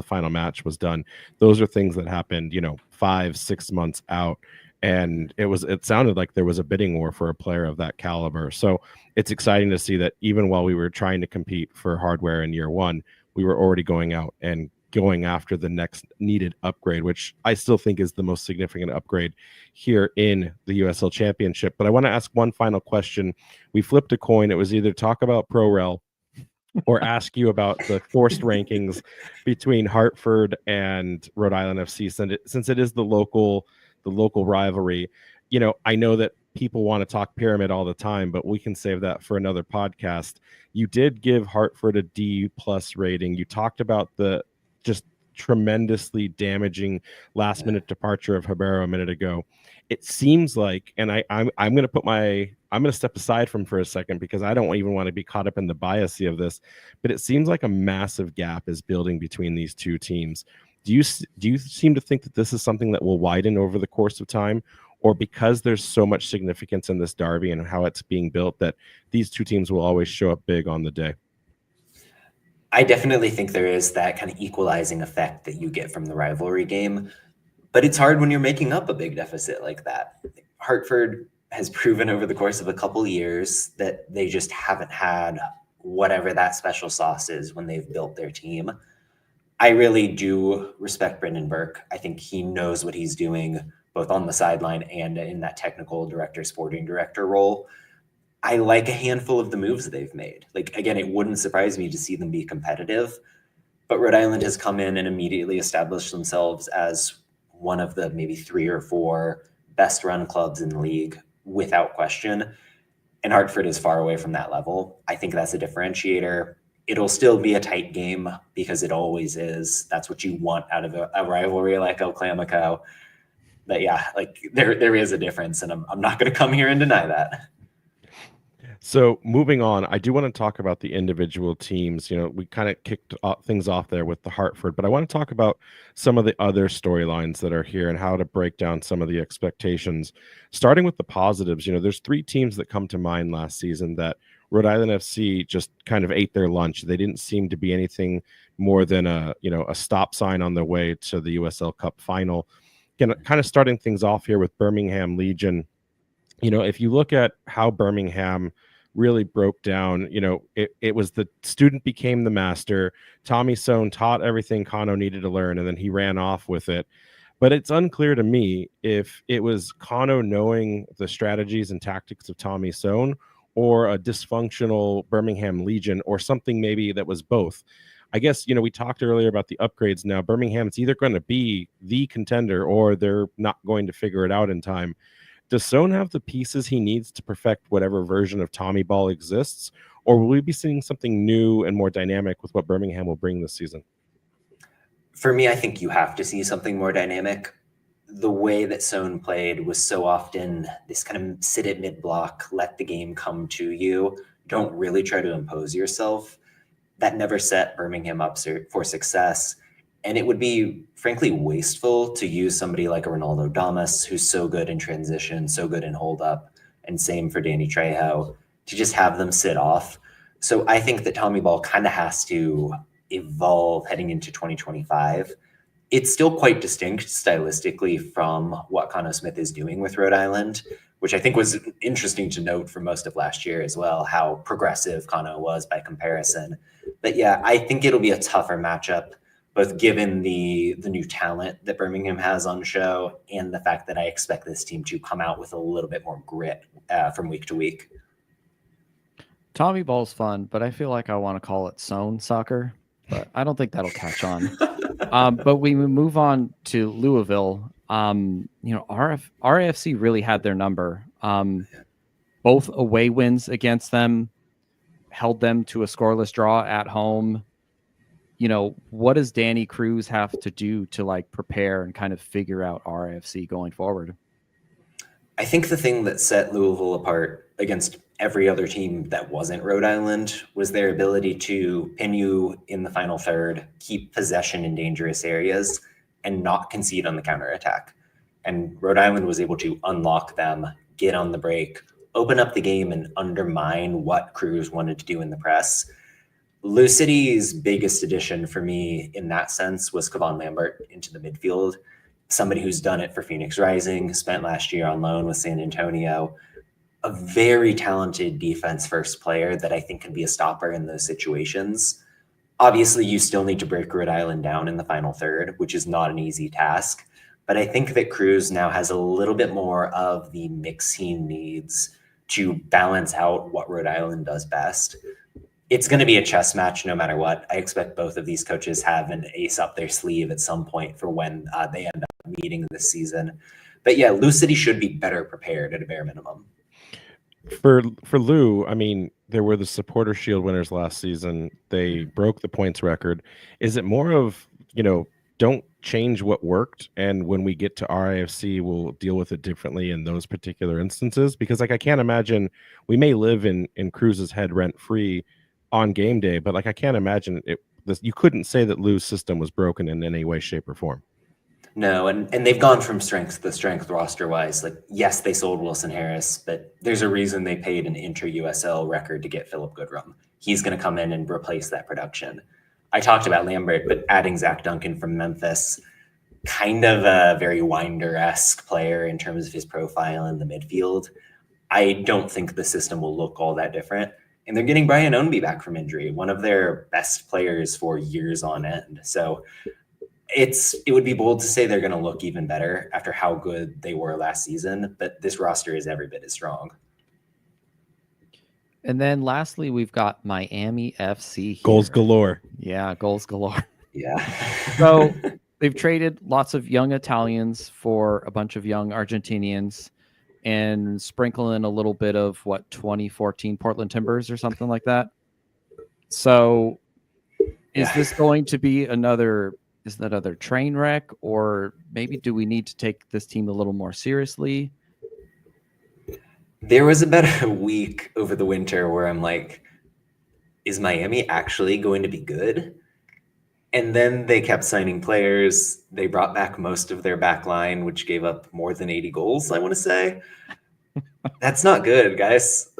final match was done. Those are things that happened, you know, 5-6 months out. And it sounded like there was a bidding war for a player of that caliber. So it's exciting to see that even while we were trying to compete for hardware in year one, we were already going out and going after the next needed upgrade, which I still think is the most significant upgrade here in the USL Championship. But I want to ask one final question. We flipped a coin. It was either talk about ProRel or ask you about the forced rankings between Hartford and Rhode Island FC, since it is the local rivalry. You know, I know that people want to talk pyramid all the time, but we can save that for another podcast. You did give Hartford a D+ rating. You talked about the just tremendously damaging last minute departure of Ribeiro a minute ago. It seems like, and I'm going to step aside from for a second because I don't even want to be caught up in the bias of this, but it seems like a massive gap is building between these two teams. Do you seem to think that this is something that will widen over the course of time, or because there's so much significance in this derby and how it's being built that these two teams will always show up big on the day? I definitely think there is that kind of equalizing effect that you get from the rivalry game, but it's hard when you're making up a big deficit like that. Hartford has proven over the course of a couple of years that they just haven't had whatever that special sauce is when they've built their team. I really do respect Brendan Burke. I think he knows what he's doing both on the sideline and in that technical director, sporting director role. I like a handful of the moves that they've made. Like, again, it wouldn't surprise me to see them be competitive, but Rhode Island has come in and immediately established themselves as one of the maybe 3 or 4 best run clubs in the league without question. And Hartford is far away from that level. I think that's a differentiator. It'll still be a tight game because it always is. That's what you want out of a rivalry like El Clamaco. But yeah, like there is a difference, and I'm not going to come here and deny that. So moving on, I do want to talk about the individual teams. You know, we kind of kicked things off there with the Hartford, but I want to talk about some of the other storylines that are here and how to break down some of the expectations. Starting with the positives, you know, there's 3 teams that come to mind last season that Rhode Island FC just kind of ate their lunch. They didn't seem to be anything more than a stop sign on their way to the USL Cup final. Again, kind of starting things off here with Birmingham Legion. You know, if you look at how Birmingham really broke down, you know, it was the student became the master. Tommy Sohn taught everything Kano needed to learn, and then he ran off with it. But it's unclear to me if it was Kano knowing the strategies and tactics of Tommy Sohn, or a dysfunctional Birmingham Legion, or something maybe that was both. I guess, you know, we talked earlier about the upgrades. Now Birmingham's either going to be the contender or they're not going to figure it out in time. Does Sohn have the pieces he needs to perfect whatever version of Tommy Ball exists, or will we be seeing something new and more dynamic with what Birmingham will bring this season? For me, I think you have to see something more dynamic. The way that Sohn played was so often this kind of sit at mid-block, let the game come to you, don't really try to impose yourself. That never set Birmingham up for success. And it would be, frankly, wasteful to use somebody like a Ronaldo Damas, who's so good in transition, so good in hold-up, and same for Danny Trejo, to just have them sit off. So I think that Tommy Ball kind of has to evolve heading into 2025. It's still quite distinct stylistically from what Kano Smith is doing with Rhode Island, which I think was interesting to note for most of last year as well, how progressive Kano was by comparison. But yeah, I think it'll be a tougher matchup, both given the new talent that Birmingham has on show and the fact that I expect this team to come out with a little bit more grit from week to week. Tommy ball's fun, but I feel like I want to call it zone soccer, but I don't think that'll catch on. But we move on to Louisville. RIFC really had their number. Both away wins against them held them to a scoreless draw at home. What does Danny Cruz have to do to like prepare and kind of figure out RIFC going forward? I think the thing that set Louisville apart against every other team that wasn't Rhode Island was their ability to pin you in the final third, keep possession in dangerous areas, and not concede on the counterattack. And Rhode Island was able to unlock them, get on the break, open up the game, and undermine what Cruz wanted to do in the press. Lou City's biggest addition for me in that sense was Kevon Lambert into the midfield. Somebody who's done it for Phoenix Rising, spent last year on loan with San Antonio, a very talented defense first player that I think can be a stopper in those situations. Obviously, you still need to break Rhode Island down in the final third, which is not an easy task. But I think that Cruz now has a little bit more of the mix he needs to balance out what Rhode Island does best. It's going to be a chess match no matter what. I expect both of these coaches have an ace up their sleeve at some point for when they end up meeting this season. But yeah, Lou City should be better prepared at a bare minimum. For Lou, I mean, there were the Supporter Shield winners last season. They broke the points record. Is it more of, don't change what worked, and when we get to RIFC, we'll deal with it differently in those particular instances? Because I can't imagine we may live in Cruz's head rent free on game day, but I can't imagine you couldn't say that Lou's system was broken in any way, shape, or form. No, and they've gone from strength to strength roster-wise. Yes, they sold Wilson Harris, but there's a reason they paid an inter-USL record to get Philip Goodrum. He's going to come in and replace that production. I talked about Lambert, but adding Zach Duncan from Memphis, kind of a very Winder-esque player in terms of his profile in the midfield. I don't think the system will look all that different. And they're getting Brian Ownby back from injury, one of their best players for years on end. So it would be bold to say they're going to look even better after how good they were last season, but this roster is every bit as strong. And then lastly, we've got Miami FC here. Goals galore. Yeah, goals galore. Yeah. So they've traded lots of young Italians for a bunch of young Argentinians and sprinkle in a little bit of 2014 Portland Timbers or something like that. So is this going to be another train wreck, or maybe do we need to take this team a little more seriously? There was about a week over the winter where I'm like, is Miami actually going to be good? And then they kept signing players. They brought back most of their back line, which gave up more than 80 goals, I want to say. That's not good, guys.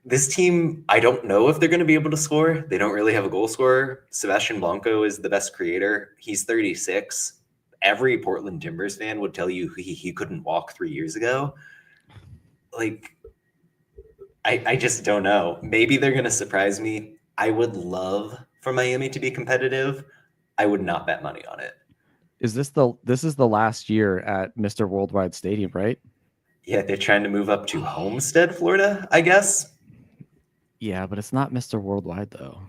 This team, I don't know if they're going to be able to score. They don't really have a goal scorer. Sebastian Blanco is the best creator. He's 36. Every Portland Timbers fan would tell you he couldn't walk 3 years ago. I just don't know. Maybe they're going to surprise me. I would love for Miami to be competitive. I would not bet money on it. This is the last year at Mr. Worldwide Stadium, right? Yeah, they're trying to move up to Homestead, Florida, I guess. Yeah, but it's not Mr. Worldwide though.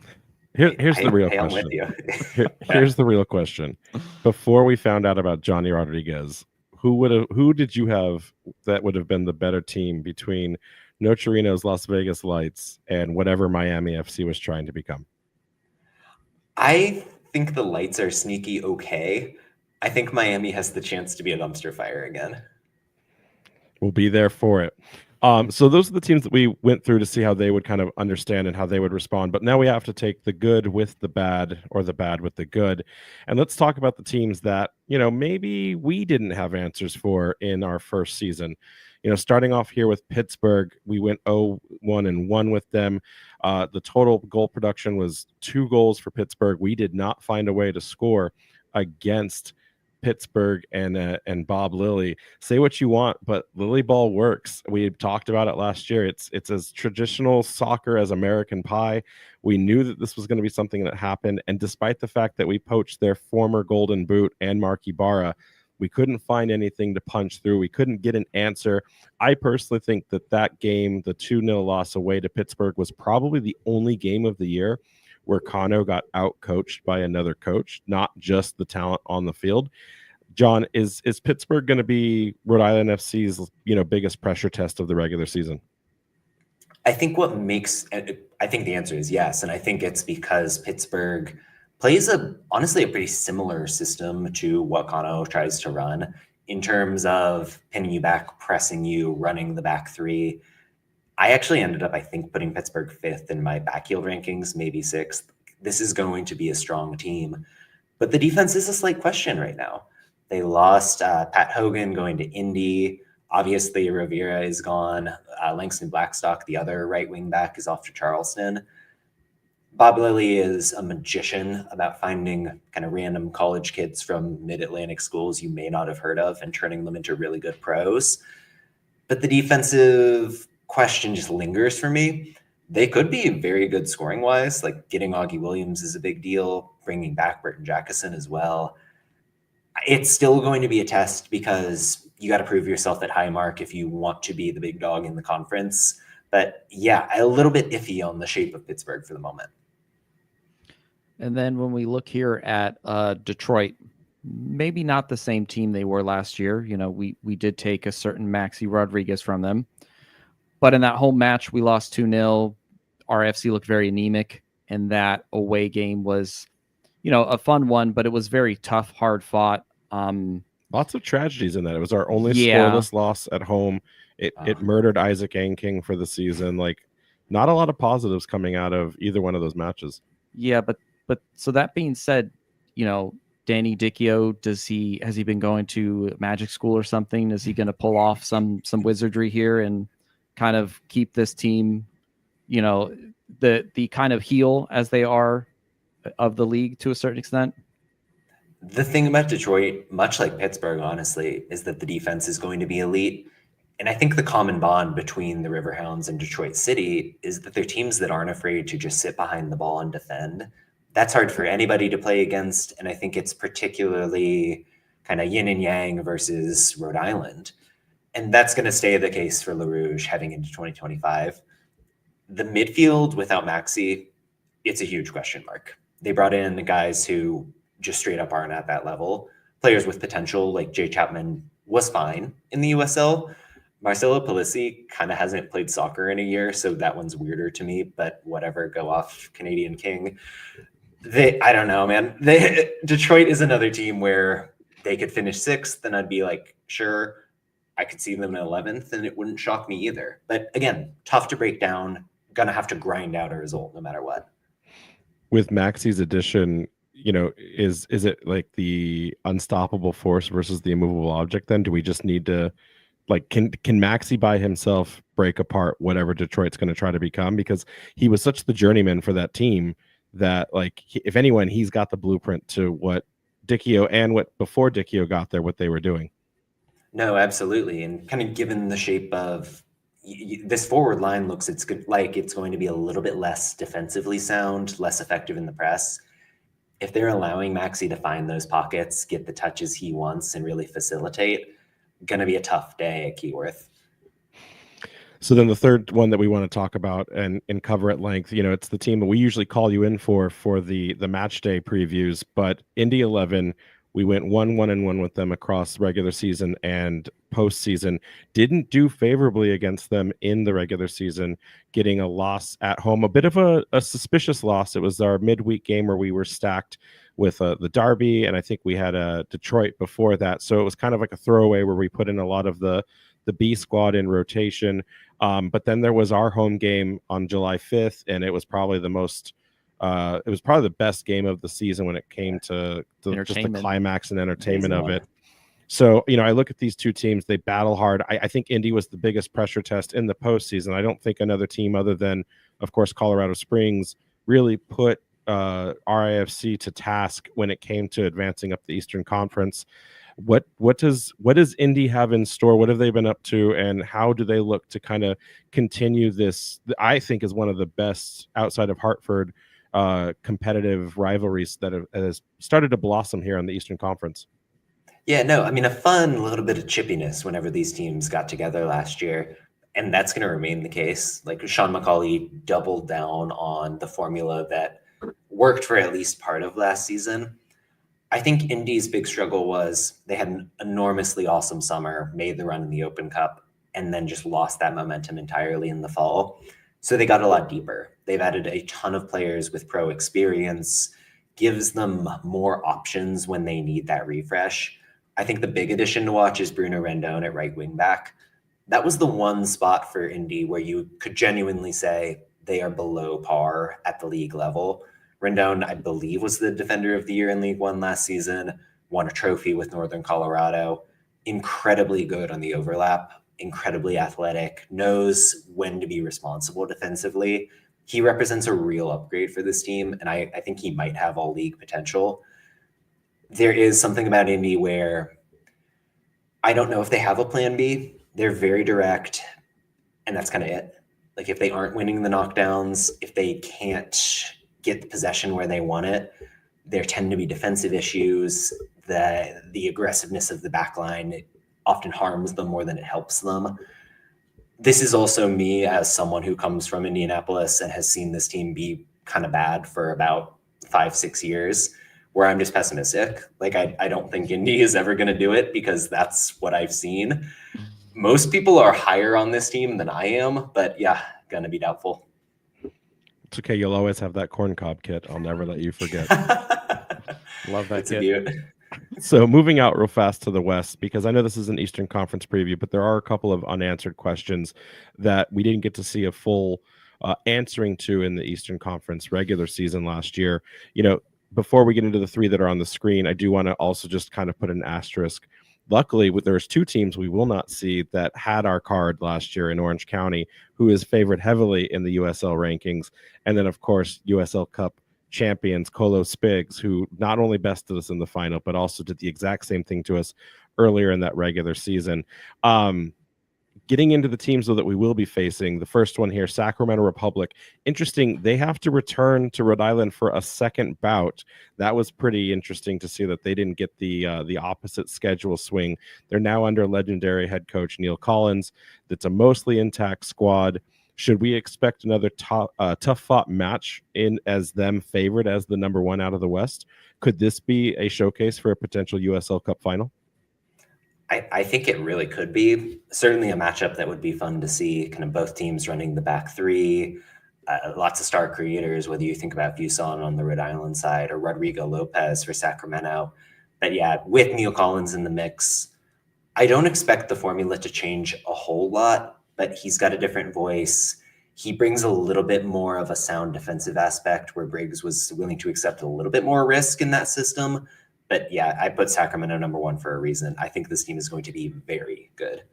Here's the real question. Here's the real question. Before we found out about Johnny Rodriguez, who did you have that would have been the better team between Nocerino's Las Vegas Lights and whatever Miami FC was trying to become? I think the Lights are sneaky okay. I think Miami has the chance to be a dumpster fire again. We'll be there for it. So those are the teams that we went through to see how they would kind of understand and how they would respond. But now we have to take the good with the bad, or the bad with the good. And let's talk about the teams that, maybe we didn't have answers for in our first season. Starting off here with Pittsburgh, we went 0-1-1 with them. The total goal production was 2 goals for Pittsburgh. We did not find a way to score against Pittsburgh and Bob Lilly. Say what you want, but Lilly ball works. We talked about it last year. It's as traditional soccer as American Pie. We knew that this was going to be something that happened, and despite the fact that we poached their former Golden Boot and Mark Ibarra, We couldn't find anything to punch through. We couldn't get an answer. I personally think that game, the 2-0 loss away to Pittsburgh, was probably the only game of the year where Kano got out-coached by another coach, not just the talent on the field. John, is Pittsburgh going to be Rhode Island FC's biggest pressure test of the regular season? I think I think the answer is yes, and I think it's because Pittsburgh plays honestly a pretty similar system to what Kano tries to run in terms of pinning you back, pressing you, running the back three. I actually ended up, I think, putting Pittsburgh 5th in my backfield rankings, maybe 6th. This is going to be a strong team, but the defense is a slight question right now. They lost Pat Hogan going to Indy. Obviously, Rivera is gone. Langston Blackstock, the other right wing back, is off to Charleston. Bob Lilly is a magician about finding kind of random college kids from mid-Atlantic schools you may not have heard of and turning them into really good pros. But the defensive question just lingers for me. They could be very good scoring-wise, like getting Augie Williams is a big deal, bringing back Burton Jackson as well. It's still going to be a test because you got to prove yourself at Highmark if you want to be the big dog in the conference. But yeah, a little bit iffy on the shape of Pittsburgh for the moment. And then when we look here at Detroit, maybe not the same team they were last year. We did take a certain Maxi Rodriguez from them. But in that home match, we lost 2-0. RIFC looked very anemic. And that away game was, a fun one, but it was very tough, hard fought. Lots of tragedies in that. It was our only scoreless loss at home. It murdered Isaac Anking for the season. Like, not a lot of positives coming out of either one of those matches. Yeah, but so that being said, Danny Dicchio, has he been going to magic school or something? Is he going to pull off some wizardry here and kind of keep this team, the kind of heel as they are of the league to a certain extent? The thing about Detroit, much like Pittsburgh, honestly, is that the defense is going to be elite. And I think the common bond between the Riverhounds and Detroit City is that they're teams that aren't afraid to just sit behind the ball and defend. That's hard for anybody to play against. And I think it's particularly kind of yin and yang versus Rhode Island. And that's going to stay the case for LaRouge heading into 2025. The midfield without Maxi, it's a huge question mark. They brought in guys who just straight up aren't at that level. Players with potential, like Jay Chapman, was fine in the USL. Marcelo Polisi kind of hasn't played soccer in a year, so that one's weirder to me, but whatever, go off, Canadian King. I don't know, man. Detroit is another team where they could finish 6th, and I'd be like, sure, I could see them in 11th, and it wouldn't shock me either. But again, tough to break down, gonna have to grind out a result no matter what. With Maxi's addition, is it like the unstoppable force versus the immovable object then? Do we just need to, like, can Maxi by himself break apart whatever Detroit's going to try to become? Because he was such the journeyman for that team that, like, if anyone, he's got the blueprint to what Dicchio and what before Dicchio got there, what they were doing. No, absolutely. And kind of given the shape of this forward line looks, it's good, like it's going to be a little bit less defensively sound, less effective in the press. If they're allowing Maxi to find those pockets, get the touches he wants, and really facilitate, going to be a tough day at Keyworth. So then the third one that we want to talk about and cover at length, it's the team that we usually call you in for the match day previews, but Indy 11, we went 1-1-1 with them across regular season and postseason. Didn't do favorably against them in the regular season, getting a loss at home, a bit of a suspicious loss. It was our midweek game where we were stacked with the Derby, and I think we had a Detroit before that. So it was kind of like a throwaway where we put in a lot of the B squad in rotation. But then there was our home game on July 5th, and it was probably the best game of the season when it came to just the climax and entertainment of it. So, I look at these two teams, they battle hard. I think Indy was the biggest pressure test in the postseason. I don't think another team other than, of course, Colorado Springs really put RIFC to task when it came to advancing up the Eastern Conference. What does Indy have in store? What have they been up to, and how do they look to kind of continue this? I think is one of the best outside of Hartford competitive rivalries that has started to blossom here in the Eastern Conference. Yeah, no, I mean, a fun little bit of chippiness whenever these teams got together last year. And that's going to remain the case. Like Sean McCauley doubled down on the formula that worked for at least part of last season. I think Indy's big struggle was they had an enormously awesome summer, made the run in the Open Cup, and then just lost that momentum entirely in the fall. So they got a lot deeper. They've added a ton of players with pro experience, gives them more options when they need that refresh. I think the big addition to watch is Bruno Rendon at right wing back. That was the one spot for Indy where you could genuinely say they are below par at the league level. Rendon, I believe, was the defender of the year in League One last season, won a trophy with Northern Colorado, incredibly good on the overlap, incredibly athletic, knows when to be responsible defensively. He represents a real upgrade for this team, and I think he might have all league potential. There is something about Indy where I don't know if they have a plan B. They're very direct, and that's kind of it. Like if they aren't winning the knockdowns, if they can't get the possession where they want it, there tend to be defensive issues. The aggressiveness of the back line, it often harms them more than it helps them. This is also me as someone who comes from Indianapolis and has seen this team be kind of bad for about 5-6 years, where I'm just pessimistic. Like I don't think Indy is ever going to do it because that's what I've seen. Most people are higher on this team than I am, but yeah, gonna be doubtful. It's okay. You'll always have that corn cob kit. I'll never let you forget. Love that It's a kit. beaut. So moving out real fast to the West, because I know this is an Eastern Conference preview, but there are a couple of unanswered questions that we didn't get to see a full answering to in the Eastern Conference regular season last year. You know, before we get into the three that are on the screen, I do want to also just kind of put an asterisk. Luckily, there's two teams we will not see that had our card last year in Orange County, who is favored heavily in the USL rankings. And then, of course, USL Cup champions Colo Spigs, who not only bested us in the final, but also did the exact same thing to us earlier in that regular season. Getting into the teams, though, that we will be facing, the first one here, Sacramento Republic. Interesting, they have to return to Rhode Island for a second bout. That was pretty interesting to see that they didn't get the opposite schedule swing. They're now under legendary head coach Neil Collins. That's a mostly intact squad. Should we expect another tough-fought match in as them favored as the number one out of the West? Could this be a showcase for a potential USL Cup final? I think it really could be. Certainly a matchup that would be fun to see, kind of both teams running the back three, lots of star creators, whether you think about Fuson on the Rhode Island side or Rodrigo Lopez for Sacramento. But yeah, with Neil Collins in the mix, I don't expect the formula to change a whole lot, but he's got a different voice. He brings a little bit more of a sound defensive aspect where Briggs was willing to accept a little bit more risk in that system. But yeah, I put Sacramento number one for a reason. I think this team is going to be very good.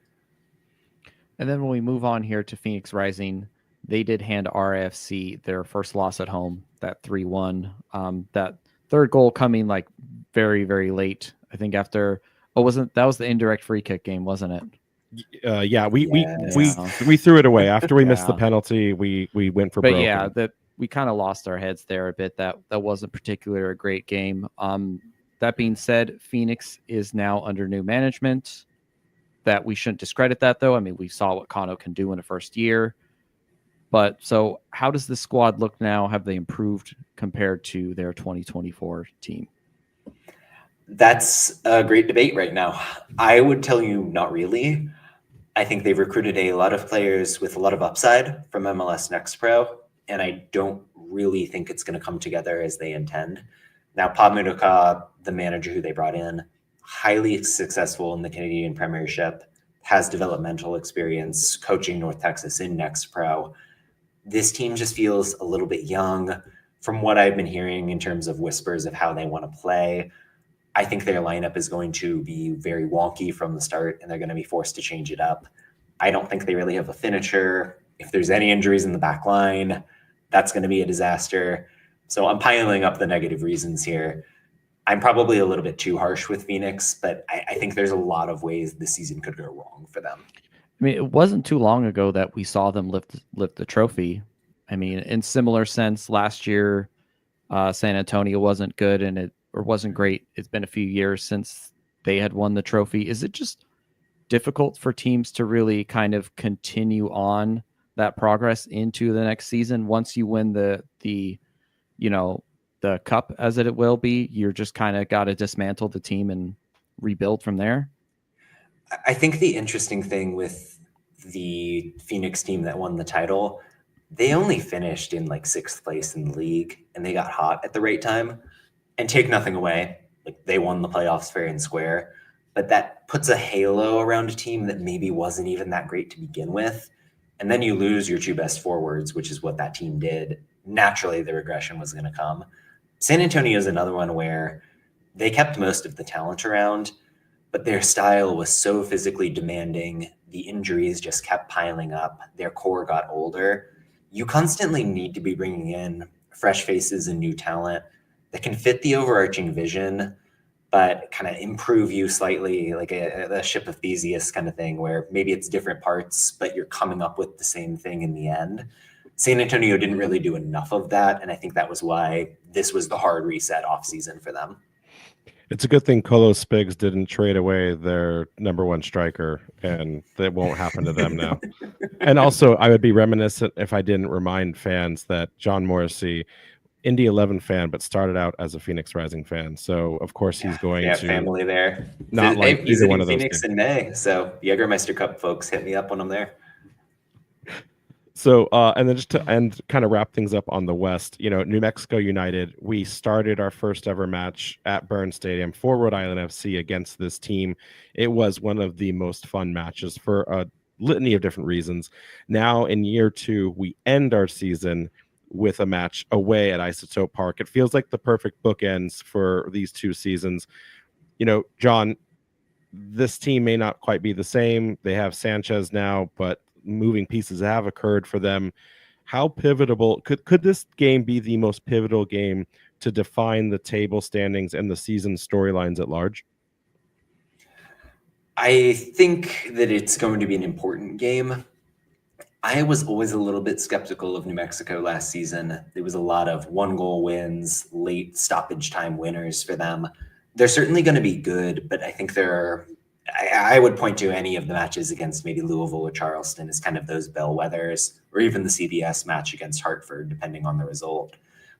And then when we move on here to Phoenix Rising, they did hand RIFC their first loss at home, that 3-1. That third goal coming like very, very late. I think after that was the indirect free kick game, wasn't it? Yeah, we threw it away after we missed the penalty. We went for broken. Yeah, that we kind of lost our heads there a bit. That wasn't particularly a great game. That being said, Phoenix is now under new management. That we shouldn't discredit that, though. I mean, we saw what Kano can do in the first year. But so how does the squad look now? Have they improved compared to their 2024 team? That's a great debate right now. I would tell you not really. I think they've recruited a lot of players with a lot of upside from MLS Next Pro, and I don't really think it's going to come together as they intend. Now, Pamunuka, the manager who they brought in, highly successful in the Canadian Premiership, has developmental experience coaching North Texas in Next Pro. This team just feels a little bit young from what I've been hearing in terms of whispers of how they want to play. I think their lineup is going to be very wonky from the start, and they're going to be forced to change it up. I don't think they really have a finisher. If there's any injuries in the back line, that's going to be a disaster. So I'm piling up the negative reasons here. I'm probably a little bit too harsh with Phoenix, but I think there's a lot of ways this season could go wrong for them. I mean, it wasn't too long ago that we saw them lift the trophy. I mean, in similar sense, last year, San Antonio wasn't good or wasn't great. It's been a few years since they had won the trophy. Is it just difficult for teams to really kind of continue on that progress into the next season once you win the cup, as it will be? You're just kind of got to dismantle the team and rebuild from there. I think the interesting thing with the Phoenix team that won the title, they only finished in like 6th place in the league, and they got hot at the right time. And take nothing away, like they won the playoffs fair and square, but that puts a halo around a team that maybe wasn't even that great to begin with. And then you lose your 2 best forwards, which is what that team did. Naturally, the regression was going to come. San Antonio is another one where they kept most of the talent around, but their style was so physically demanding. The injuries just kept piling up. Their core got older. You constantly need to be bringing in fresh faces and new talent that can fit the overarching vision, but kind of improve you slightly, like a ship of Theseus kind of thing, where maybe it's different parts, but you're coming up with the same thing in the end. San Antonio didn't really do enough of that, and I think that was why this was the hard reset offseason for them. It's a good thing Colo Spigs didn't trade away their #1 striker, and that won't happen to them now. And also, I would be reminiscent if I didn't remind fans that John Morrissey, Indy 11 fan, but started out as a Phoenix Rising fan. So, of course, he's going to family there. Not like either one of those Phoenix in May. So, Jägermeister Cup folks, hit me up when I'm there. So, and then just to end, kind of wrap things up on the West, New Mexico United, we started our first ever match at Burns Stadium for Rhode Island FC against this team. It was one of the most fun matches for a litany of different reasons. Now in year 2, we end our season with a match away at Isotope Park. It feels like the perfect bookends for these 2 seasons. John, this team may not quite be the same. They have Sanchez now, but moving pieces have occurred for them. How pivotal could this game be? The most pivotal game to define the table standings and the season storylines at large? I think that it's going to be an important game. I was always a little bit skeptical of New Mexico last season. There was a lot of 1-goal wins, late stoppage time winners for them. They're certainly going to be good, but I think I would point to any of the matches against maybe Louisville or Charleston as kind of those bellwethers, or even the CBS match against Hartford, depending on the result.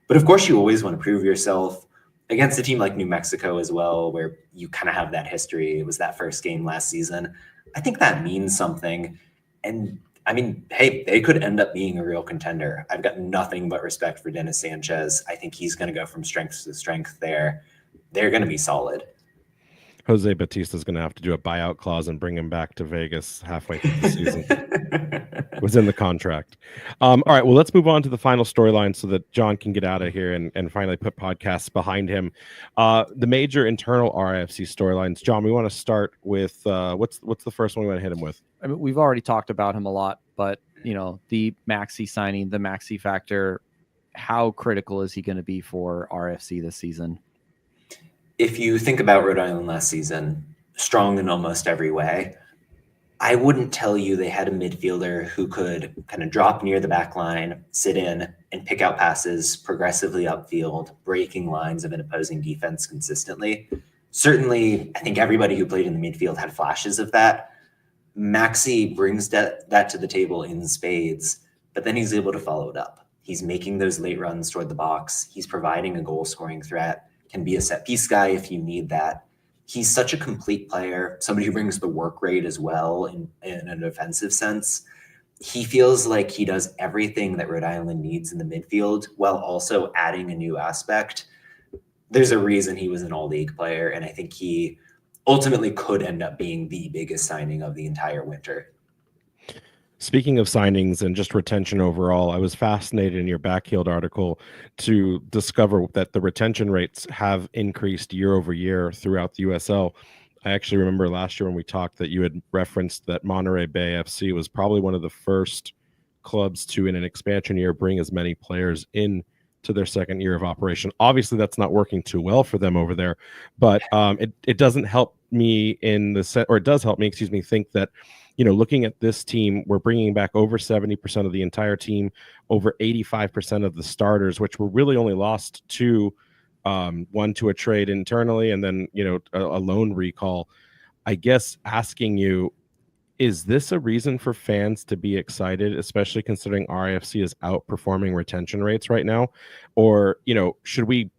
But of course, you always want to prove yourself against a team like New Mexico as well, where you kind of have that history. It was that first game last season. I think that means something. And I mean, hey, they could end up being a real contender. I've got nothing but respect for Dennis Sanchez. I think he's going to go from strength to strength there. They're going to be solid. Jose Batista is going to have to do a buyout clause and bring him back to Vegas halfway through the season. It was in the contract. All right, well, let's move on to the final storyline so that John can get out of here and finally put podcasts behind him. The major internal RIFC storylines. John, we want to start with what's the first one we want to hit him with? I mean, we've already talked about him a lot, but the Maxi signing, the Maxi factor, how critical is he going to be for RFC this season? If you think about Rhode Island last season, strong in almost every way, I wouldn't tell you they had a midfielder who could kind of drop near the back line, sit in, and pick out passes progressively upfield, breaking lines of an opposing defense consistently. Certainly, I think everybody who played in the midfield had flashes of that. Maxi brings that to the table in spades, but then he's able to follow it up. He's making those late runs toward the box. He's providing a goal-scoring threat, can be a set-piece guy if you need that. He's such a complete player, somebody who brings the work rate as well in an offensive sense. He feels like he does everything that Rhode Island needs in the midfield while also adding a new aspect. There's a reason he was an all-league player, and I think he ultimately could end up being the biggest signing of the entire winter. Speaking of signings and just retention overall, I was fascinated in your Backheeled article to discover that the retention rates have increased year over year throughout the USL. I actually remember last year when we talked that you had referenced that Monterey Bay FC was probably one of the first clubs to, in an expansion year, bring as many players in to their second year of operation. Obviously, that's not working too well for them over there, but it doesn't help me it does help me, think that, looking at this team, we're bringing back over 70% of the entire team, over 85% of the starters, which were really only lost to one to a trade internally, and then a loan recall. I guess asking you, is this a reason for fans to be excited, especially considering RIFC is outperforming retention rates right now? Or, should we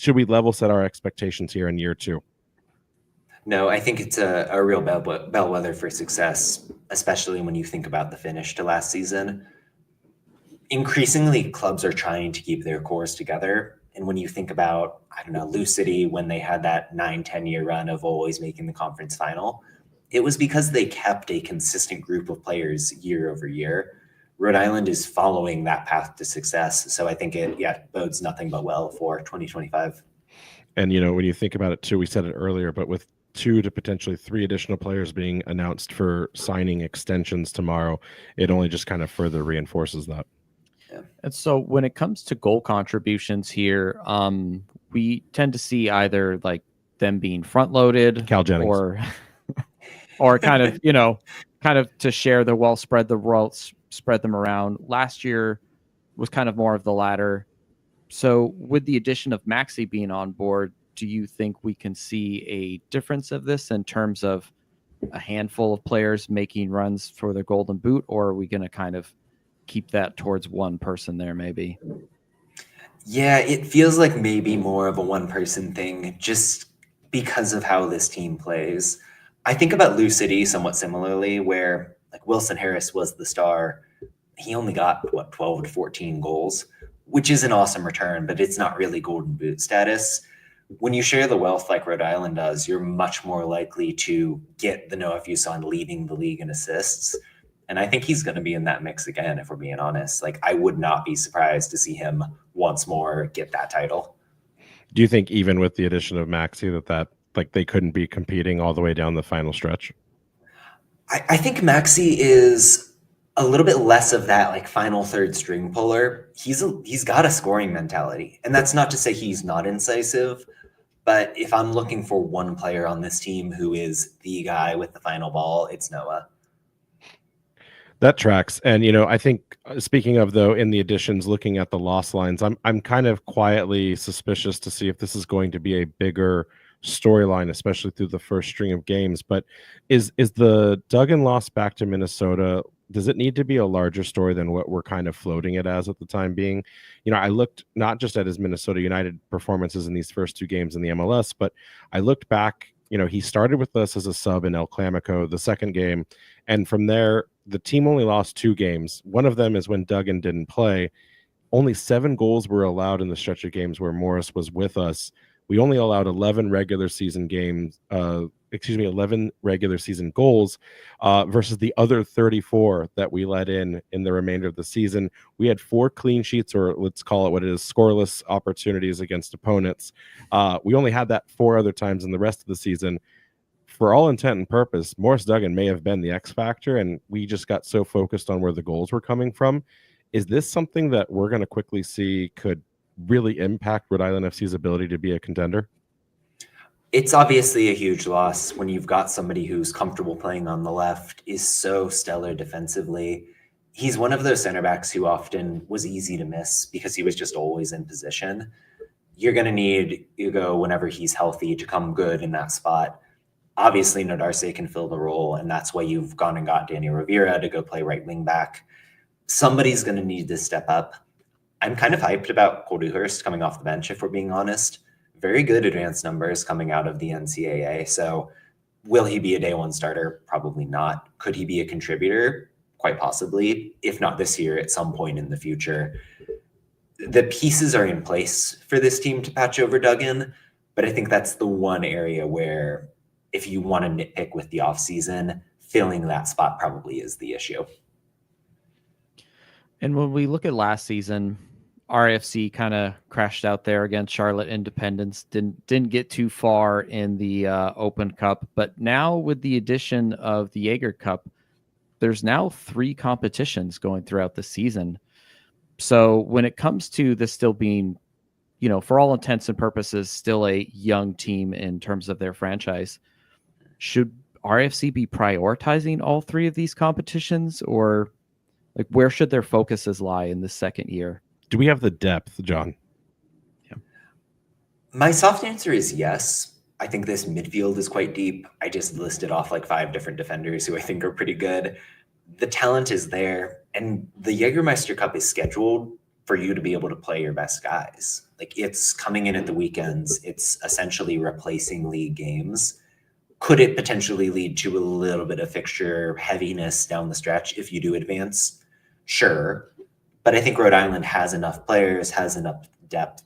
level set our expectations here in year 2? No, I think it's a real bellwether for success, especially when you think about the finish to last season. Increasingly, clubs are trying to keep their cores together. And when you think about, I don't know, Lou City, when they had that 9-10 year run of always making the conference final, it was because they kept a consistent group of players year over year. Rhode Island is following that path to success. So I think it bodes nothing but well for 2025. And, when you think about it too, we said it earlier, but with 2 to potentially 3 additional players being announced for signing extensions tomorrow, it only just kind of further reinforces that. Yeah. And so when it comes to goal contributions here, we tend to see either like them being front loaded or kind of to share the wealth, spread them around. Last year was kind of more of the latter. So with the addition of Maxi being on board, do you think we can see a difference of this in terms of a handful of players making runs for the Golden Boot, or are we going to kind of keep that towards one person there maybe? Yeah, it feels like maybe more of a one-person thing just because of how this team plays. I think about Lou City somewhat similarly, where like Wilson Harris was the star. He only got 12 to 14 goals, which is an awesome return, but it's not really Golden Boot status. When you share the wealth like Rhode Island does, you're much more likely to get the Noah Fuson leading the league in assists. And I think he's going to be in that mix again, if we're being honest. Like, I would not be surprised to see him once more get that title. Do you think even with the addition of Maxi that like they couldn't be competing all the way down the final stretch? I think Maxi is a little bit less of that like final third string puller. He's got a scoring mentality, and that's not to say he's not incisive. But if I'm looking for one player on this team who is the guy with the final ball, it's Noah. That tracks. And, I think speaking of, though, in the additions, looking at the loss lines, I'm kind of quietly suspicious to see if this is going to be a bigger storyline, especially through the first string of games. But is the Duggan loss back to Minnesota, does it need to be a larger story than what we're kind of floating it as at the time being? I looked not just at his Minnesota United performances in these first 2 games in the MLS, but I looked back. He started with us as a sub in El Clamico, the second game. And from there, the team only lost 2 games. One of them is when Duggan didn't play. Only 7 goals were allowed in the stretch of games where Morris was with us. We only allowed 11 regular season games, 11 regular season goals versus the other 34 that we let in the remainder of the season. We had 4 clean sheets, or let's call it what it is, scoreless opportunities against opponents. We only had that 4 other times in the rest of the season. For all intent and purpose, Morris Duggan may have been the X factor, and we just got so focused on where the goals were coming from. Is this something that we're going to quickly see could really impact Rhode Island FC's ability to be a contender? It's obviously a huge loss when you've got somebody who's comfortable playing on the left, is so stellar defensively. He's one of those center backs who often was easy to miss because he was just always in position. You're going to need Hugo, whenever he's healthy, to come good in that spot. Obviously, Nodarse can fill the role, and that's why you've gone and got Danny Rivera to go play right wing back. Somebody's going to need to step up. I'm kind of hyped about Cole Dewhurst coming off the bench, if we're being honest. Very good advanced numbers coming out of the NCAA. So will he be a day one starter? Probably not. Could he be a contributor? Quite possibly. If not this year, at some point in the future. The pieces are in place for this team to patch over Duggan, but I think that's the one area where if you want to nitpick with the offseason, filling that spot probably is the issue. And when we look at last season, RIFC kind of crashed out there against Charlotte Independence. Didn't get too far in the Open Cup, but now with the addition of the Jaeger Cup, there's now 3 competitions going throughout the season. So when it comes to this still being, for all intents and purposes, still a young team in terms of their franchise, should RIFC be prioritizing all 3 of these competitions, or like where should their focuses lie in the second year? Do we have the depth, John? My soft answer is yes. I think this midfield is quite deep. I just listed off like 5 different defenders who I think are pretty good. The talent is there, and the Jägermeister Cup is scheduled for you to be able to play your best guys. Like, it's coming in at the weekends. It's essentially replacing league games. Could it potentially lead to a little bit of fixture heaviness down the stretch if you do advance? Sure. But I think Rhode Island has enough players, has enough depth,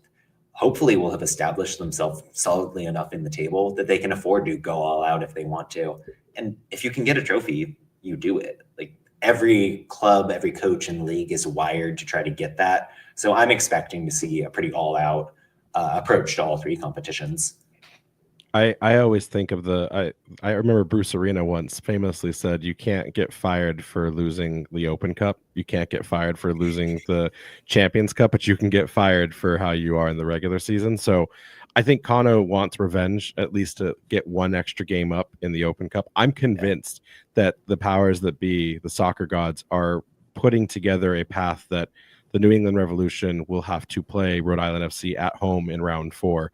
hopefully will have established themselves solidly enough in the table that they can afford to go all out if they want to. And if you can get a trophy, you do it. Like, every club, every coach in the league is wired to try to get that. So I'm expecting to see a pretty all out approach to all 3 competitions. I always think of I remember Bruce Arena once famously said, you can't get fired for losing the Open Cup. You can't get fired for losing the Champions Cup, but you can get fired for how you are in the regular season. So I think Kano wants revenge, at least to get one extra game up in the Open Cup. I'm convinced that the powers that be, the soccer gods, are putting together a path that the New England Revolution will have to play Rhode Island FC at home in round 4.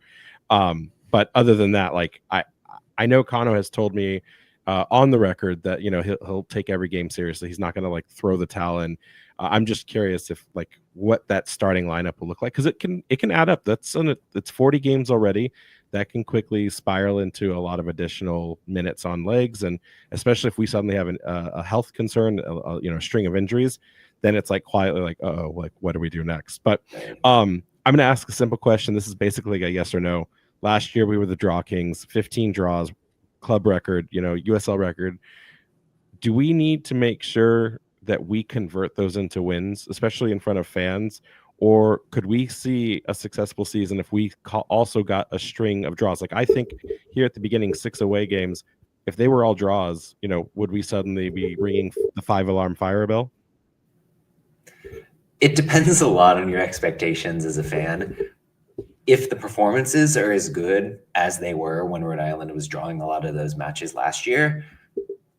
But other than that, like I know Kano has told me on the record that, you know, he'll take every game seriously. He's not going to like throw the towel in. I'm just curious if like what that starting lineup will look like, because it can add up. It's 40 games already. That can quickly spiral into a lot of additional minutes on legs, and especially if we suddenly have a health concern, a string of injuries, then it's like quietly like, oh, like what do we do next? But I'm going to ask a simple question. This is basically a yes or no. Last year we were the Draw Kings, 15 draws, club record, USL record. Do we need to make sure that we convert those into wins, especially in front of fans? Or could we see a successful season if we also got a string of draws? Like, I think here at the beginning, 6 away games, if they were all draws, would we suddenly be ringing the 5-alarm fire bell? It depends a lot on your expectations as a fan. If the performances are as good as they were when Rhode Island was drawing a lot of those matches last year,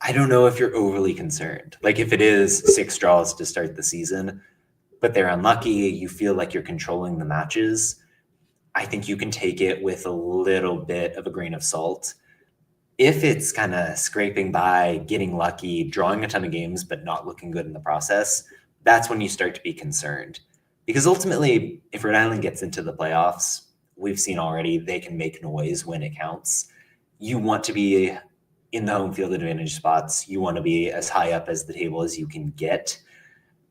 I don't know if you're overly concerned. Like, if it is 6 draws to start the season, but they're unlucky, you feel like you're controlling the matches, I think you can take it with a little bit of a grain of salt. If it's kind of scraping by, getting lucky, drawing a ton of games, but not looking good in the process, that's when you start to be concerned. Because ultimately, if Rhode Island gets into the playoffs, we've seen already they can make noise when it counts. You want to be in the home field advantage spots. You want to be as high up as the table as you can get.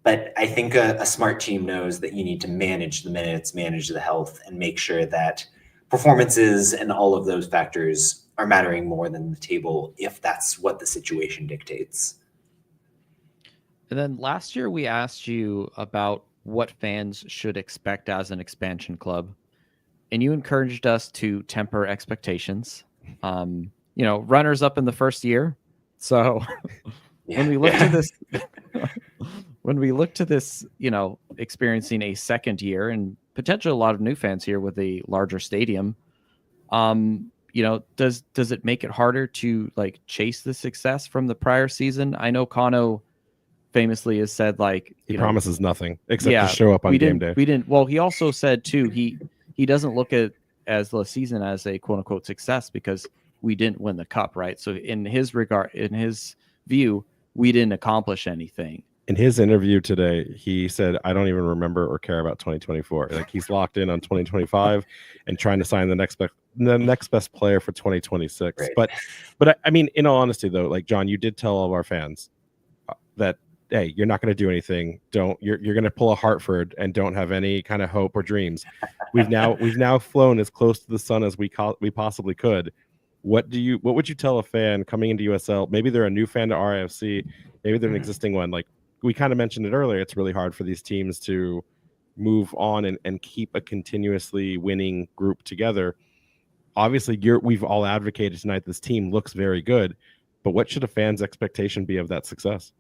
But I think a smart team knows that you need to manage the minutes, manage the health, and make sure that performances and all of those factors are mattering more than the table if that's what the situation dictates. And then last year we asked you about what fans should expect as an expansion club, and you encouraged us to temper expectations. Runners up in the first year. So when we look to this, experiencing a second year and potentially a lot of new fans here with a larger stadium, does it make it harder to like chase the success from the prior season? I know Kano famously has said, like, he promises nothing except to show up on game day. Well, he also said too, he doesn't look at as the season as a quote unquote success because we didn't win the cup, right? So in his view, we didn't accomplish anything. In his interview today, he said, I don't even remember or care about 2024. Like, he's locked in on 2025 and trying to sign the next best player for 2026. Right. But I mean, in all honesty though, like, John, you did tell all of our fans that, hey, you're not going to do anything. You're going to pull a Hartford and don't have any kind of hope or dreams. We've now flown as close to the sun as we possibly could. What would you tell a fan coming into USL? Maybe they're a new fan to RIFC. Maybe they're an existing one. Like, we kind of mentioned it earlier, it's really hard for these teams to move on and keep a continuously winning group together. Obviously, we've all advocated tonight this team looks very good, but what should a fan's expectation be of that success?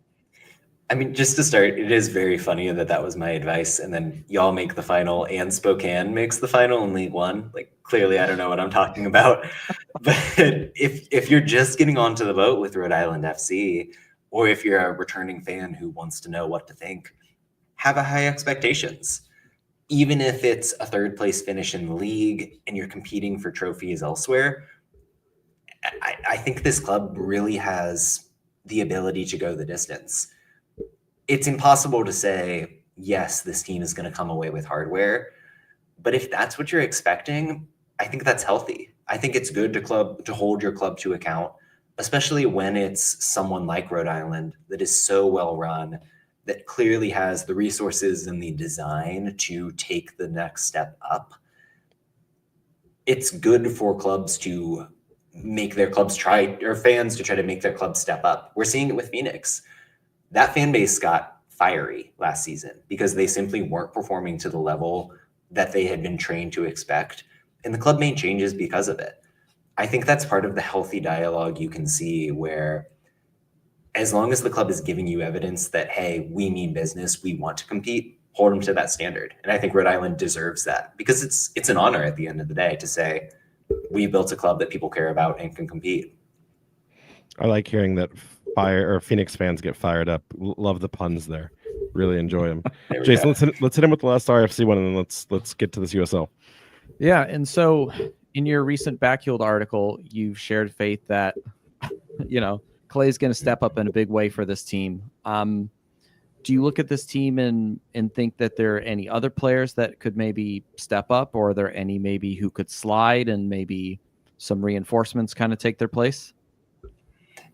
I mean, just to start, it is very funny that was my advice, and then y'all make the final and Spokane makes the final in League One. Like, clearly I don't know what I'm talking about. But if you're just getting onto the boat with Rhode Island FC, or if you're a returning fan who wants to know what to think, have a high expectations. even if it's a third place finish in the league and you're competing for trophies elsewhere, I think this club really has the ability to go the distance. It's impossible to say, yes, this team is going to come away with hardware. But if that's what you're expecting, I think that's healthy. I think it's good to hold your club to account, especially when it's someone like Rhode Island that is so well run, that clearly has the resources and the design to take the next step up. It's good for clubs to make their clubs fans to try to make their clubs step up. We're seeing it with Phoenix. That fan base got fiery last season because they simply weren't performing to the level that they had been trained to expect. And the club made changes because of it. I think that's part of the healthy dialogue you can see, where as long as the club is giving you evidence that, hey, we mean business, we want to compete, hold them to that standard. And I think Rhode Island deserves that, because it's an honor at the end of the day to say, we built a club that people care about and can compete. I like hearing that Phoenix fans get fired up. Love the puns there. Really enjoy them. Jason, let's hit him with the last RFC one, and then let's get to this USL. Yeah, and so in your recent Backfield article, you've shared faith that Clay's going to step up in a big way for this team. Do you look at this team and think that there are any other players that could maybe step up, or are there any maybe who could slide and maybe some reinforcements kind of take their place?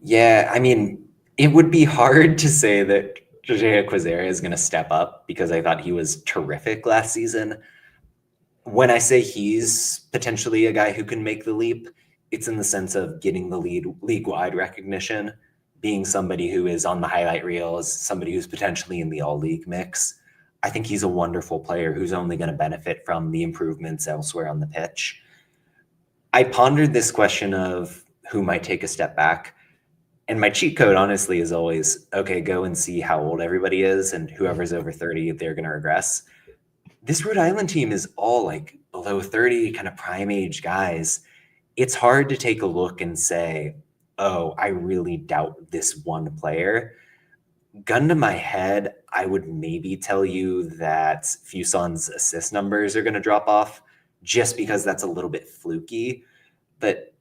Yeah, I mean, it would be hard to say that Jose Quazera is going to step up, because I thought he was terrific last season. When I say he's potentially a guy who can make the leap, it's in the sense of getting the league-wide recognition, being somebody who is on the highlight reels, somebody who's potentially in the all-league mix. I think he's a wonderful player who's only going to benefit from the improvements elsewhere on the pitch. I pondered this question of who might take a step back. And my cheat code, honestly, is always, okay, go and see how old everybody is, and whoever's over 30, they're going to regress. This Rhode Island team is all like below 30, kind of prime age guys. It's hard to take a look and say, oh, I really doubt this one player. Gun to my head, I would maybe tell you that Fuson's assist numbers are going to drop off, just because that's a little bit fluky. But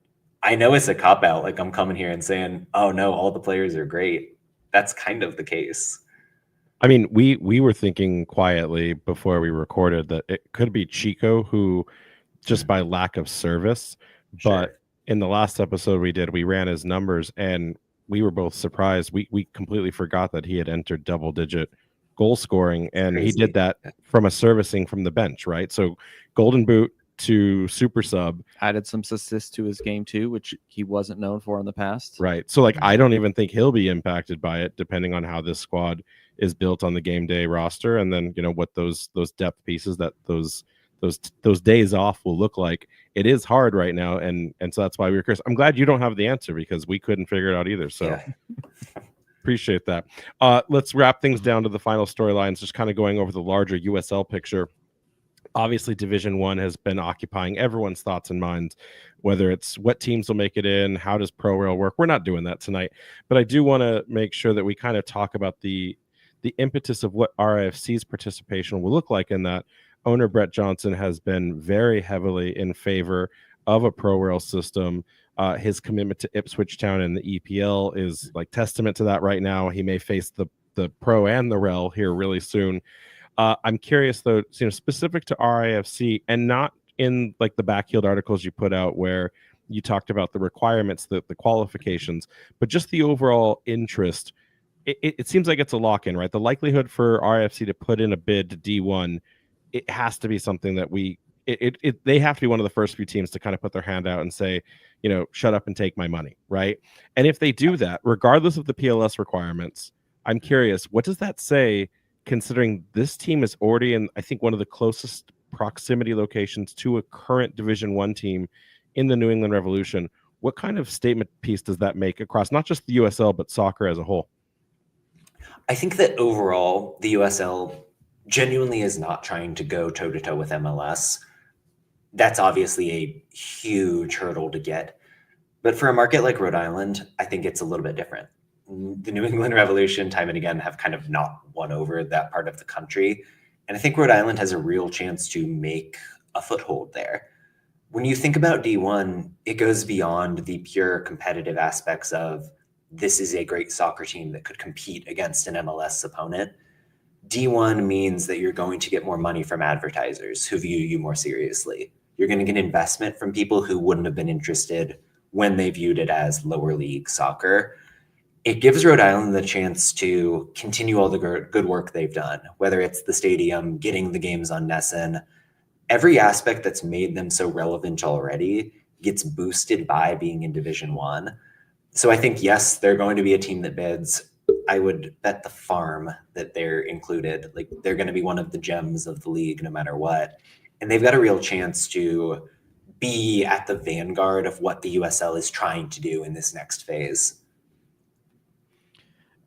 I know it's a cop-out. Like, I'm coming here and saying, oh, no, all the players are great. That's kind of the case. I mean, we were thinking quietly before we recorded that it could be Chico, who just by lack of service. Sure. But in the last episode we did, we ran his numbers, and we were both surprised. We completely forgot that he had entered double-digit goal scoring, and he did that from a servicing from the bench, right? So Golden Boot to super sub, added some assists to his game too, which he wasn't known for in the past. Right. So like, I don't even think he'll be impacted by it, depending on how this squad is built on the game day roster, and then what those depth pieces, that those days off will look like. It is hard right now, and so that's why we were curious. I'm glad you don't have the answer, because we couldn't figure it out either. So yeah. Appreciate that. Let's wrap things down to the final storylines, just kind of going over the larger USL picture. Obviously, Division 1 has been occupying everyone's thoughts and minds, whether it's what teams will make it in, how does Pro Rail work. We're not doing that tonight, but I do want to make sure that we kind of talk about the impetus of what RIFC's participation will look like in that. Owner Brett Johnson has been very heavily in favor of a Pro Rail system. His commitment to Ipswich Town and the EPL is like testament to that right now. He may face the Pro and the Rail here really soon. I'm curious, though, specific to RIFC, and not in like the Backfield articles you put out where you talked about the requirements, the qualifications, but just the overall interest. It seems like it's a lock-in, right? The likelihood for RIFC to put in a bid to D1, it has to be something that they have to be one of the first few teams to kind of put their hand out and say, shut up and take my money, right? And if they do that, regardless of the PLS requirements, I'm curious, what does that say, considering this team is already in, I think, one of the closest proximity locations to a current Division 1 team in the New England Revolution? What kind of statement piece does that make across not just the USL, but soccer as a whole? I think that overall, the USL genuinely is not trying to go toe-to-toe with MLS. That's obviously a huge hurdle to get. But for a market like Rhode Island, I think it's a little bit different. The New England Revolution, time and again, have kind of not won over that part of the country. And I think Rhode Island has a real chance to make a foothold there. When you think about D1, it goes beyond the pure competitive aspects of this is a great soccer team that could compete against an MLS opponent. D1 means that you're going to get more money from advertisers who view you more seriously. You're going to get investment from people who wouldn't have been interested when they viewed it as lower league soccer. It gives Rhode Island the chance to continue all the good work they've done, whether it's the stadium, getting the games on Nessun. Every aspect that's made them so relevant already gets boosted by being in Division One. So I think, yes, they're going to be a team that bids. I would bet the farm that they're included. Like, they're going to be one of the gems of the league no matter what. And they've got a real chance to be at the vanguard of what the USL is trying to do in this next phase.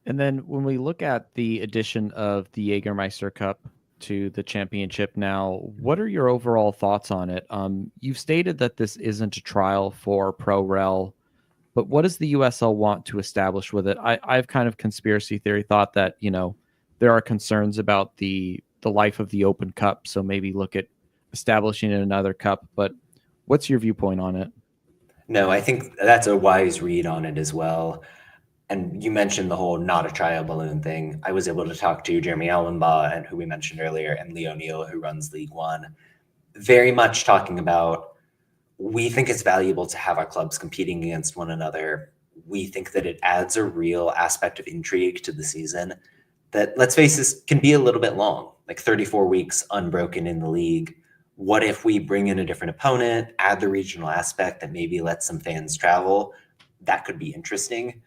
And then when we look at the addition of the Jägermeister Cup to the championship now, what are your overall thoughts on it? You've stated that this isn't a trial for ProRel, but what does the USL want to establish with it? I've kind of conspiracy theory thought that, you know, there are concerns about the life of the Open Cup, so maybe look at establishing another cup. But what's your viewpoint on it? No, I think that's a wise read on it as well. And you mentioned the whole not a trial balloon thing. I was able to talk to Jeremy Allenbaugh, and who we mentioned earlier, and Leo Neal, who runs League One, very much talking about, we think it's valuable to have our clubs competing against one another. We think that it adds a real aspect of intrigue to the season that, let's face it, can be a little bit long, like 34 weeks unbroken in the league. What if we bring in a different opponent, add the regional aspect that maybe lets some fans travel? That could be interesting.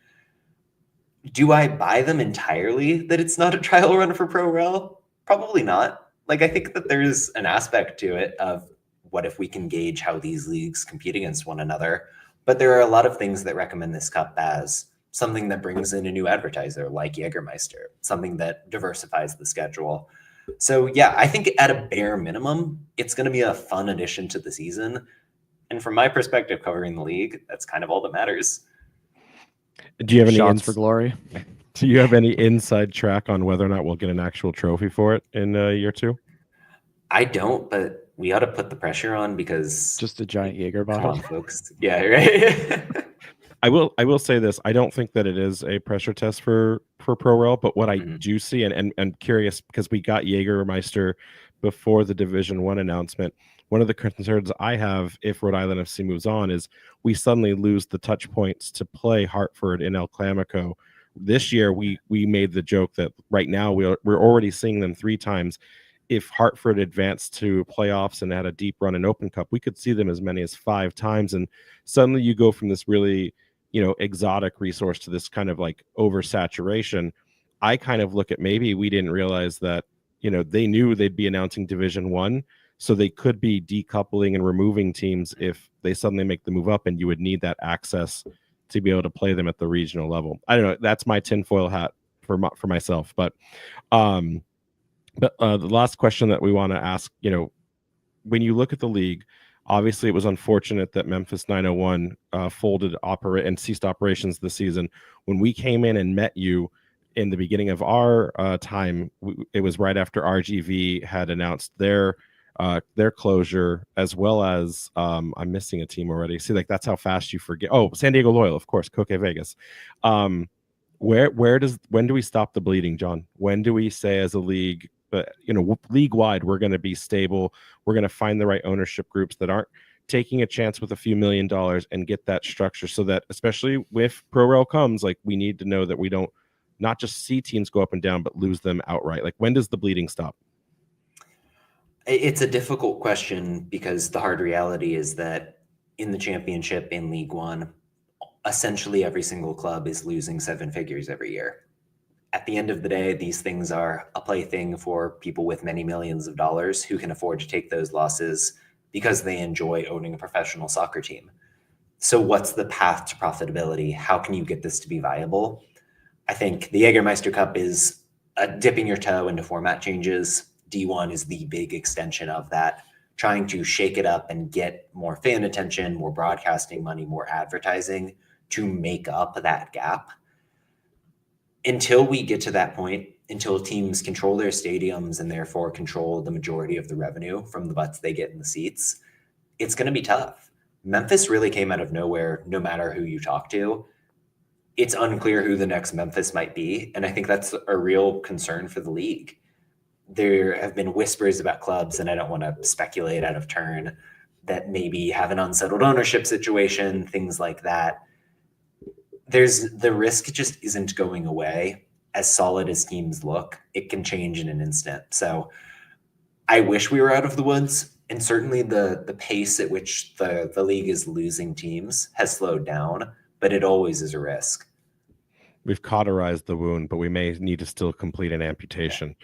Do I buy them entirely that it's not a trial run for ProRel? Probably not. Like, I think that there's an aspect to it of what if we can gauge how these leagues compete against one another. But there are a lot of things that recommend this cup as something that brings in a new advertiser like Jägermeister, something that diversifies the schedule. So yeah, I think at a bare minimum, it's going to be a fun addition to the season. And from my perspective, covering the league, that's kind of all that matters. Do you have any shots for glory? Do you have any inside track on whether or not we'll get an actual trophy for it in year two? I don't, but we ought to put the pressure on, because Just a giant Jaeger come bottle. on, folks. Yeah, right. I will say this. I don't think that it is a pressure test for ProRel, but what I do see, and I'm curious, because we got Jägermeister before the Division One announcement. One of the concerns I have if Rhode Island FC moves on is we suddenly lose the touch points to play Hartford in El Clamico. This year, we made the joke that right now we're already seeing them 3 times. If Hartford advanced to playoffs and had a deep run in Open Cup, we could see them as many as 5 times. And suddenly you go from this really, exotic resource to this kind of like oversaturation. I kind of look at, maybe we didn't realize that, they knew they'd be announcing Division One, so they could be decoupling and removing teams if they suddenly make the move up, and you would need that access to be able to play them at the regional level. I don't know. That's my tinfoil hat for myself. But the last question that we want to ask, when you look at the league, obviously it was unfortunate that Memphis 901 folded and ceased operations this season. When we came in and met you in the beginning of our time, it was right after RGV had announced their closure, as well as I'm missing a team already. See, like, that's how fast you forget. Oh, San Diego Loyal, of course, Coque Vegas. When do we stop the bleeding, John? When do we say as a league, league wide, we're going to be stable? We're going to find the right ownership groups that aren't taking a chance with a few $1 million and get that structure, so that, especially if ProRel comes, like, we need to know that we don't not just see teams go up and down, but lose them outright. Like, when does the bleeding stop? It's a difficult question, because the hard reality is that in the championship, in League One, essentially every single club is losing 7 figures every year. At the end of the day, these things are a plaything for people with many millions of dollars who can afford to take those losses because they enjoy owning a professional soccer team. So what's the path to profitability? How can you get this to be viable? I think the Jägermeister Cup is dipping your toe into format changes. D1 is the big extension of that, trying to shake it up and get more fan attention, more broadcasting money, more advertising to make up that gap. Until we get to that point, until teams control their stadiums and therefore control the majority of the revenue from the butts they get in the seats, it's going to be tough. Memphis really came out of nowhere, no matter who you talk to. It's unclear who the next Memphis might be, and I think that's a real concern for the league. There have been whispers about clubs, and I don't want to speculate out of turn, that maybe have an unsettled ownership situation, things like that. The risk just isn't going away. As solid as teams look, it can change in an instant. So I wish we were out of the woods, and certainly the pace at which the league is losing teams has slowed down, but it always is a risk. We've cauterized the wound, but we may need to still complete an amputation.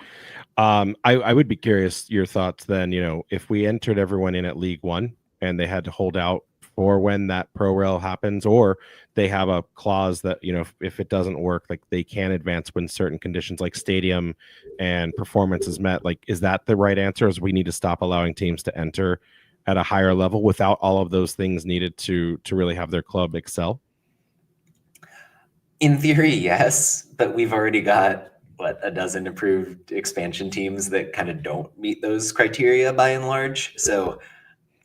I would be curious your thoughts then, if we entered everyone in at League One and they had to hold out for when that pro rel happens, or they have a clause that, if it doesn't work, like they can advance when certain conditions like stadium and performance is met. Like, is that the right answer? Is we need to stop allowing teams to enter at a higher level without all of those things needed to really have their club excel? In theory, yes, but we've already got a dozen approved expansion teams that kind of don't meet those criteria by and large. So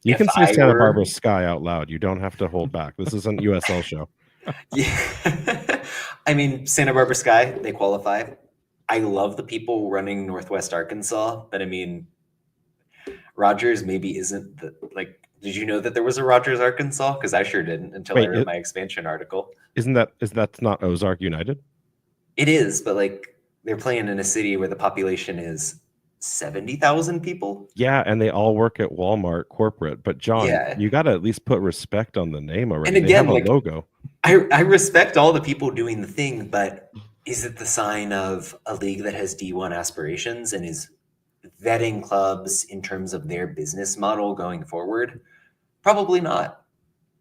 you can say Santa Barbara Sky out loud. You don't have to hold back. This is an USL show. Yeah. I mean, Santa Barbara Sky, they qualify. I love the people running Northwest Arkansas, but I mean, Rogers maybe isn't did you know that there was a Rogers, Arkansas? Because I sure didn't until I read my expansion article. That's not Ozark United? It is, but they're playing in a city where the population is 70,000 people. Yeah, and they all work at Walmart corporate. But John, you got to at least put respect on the name already. And again, they have a logo. I respect all the people doing the thing, but is it the sign of a league that has D1 aspirations and is vetting clubs in terms of their business model going forward? Probably not.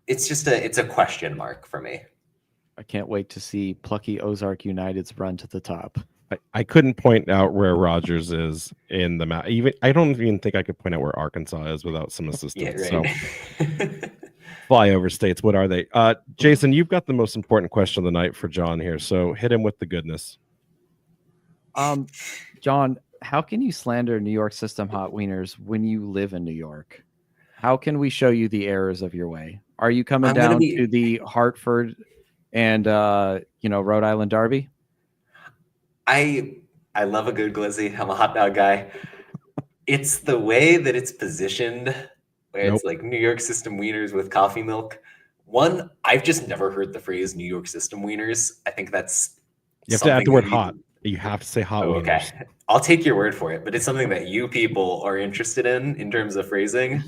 It's just it's a question mark for me. I can't wait to see plucky Ozark United's run to the top. I couldn't point out where Rogers is in the map. I don't even think I could point out where Arkansas is without some assistance. Yeah, right. So flyover states, what are they? Jason, you've got the most important question of the night for John here. So hit him with the goodness. John, how can you slander New York System hot wieners when you live in New York? How can we show you the errors of your way? Are you coming down to the Hartford and Rhode Island Derby? I love a good glizzy. I'm a hot dog guy. It's the way that it's positioned, where it's like New York System wieners with coffee milk. One, I've just never heard the phrase New York System wieners. I think that's you have to add the word hot. You have to say hot wieners. Okay, I'll take your word for it, but it's something that you people are interested in terms of phrasing.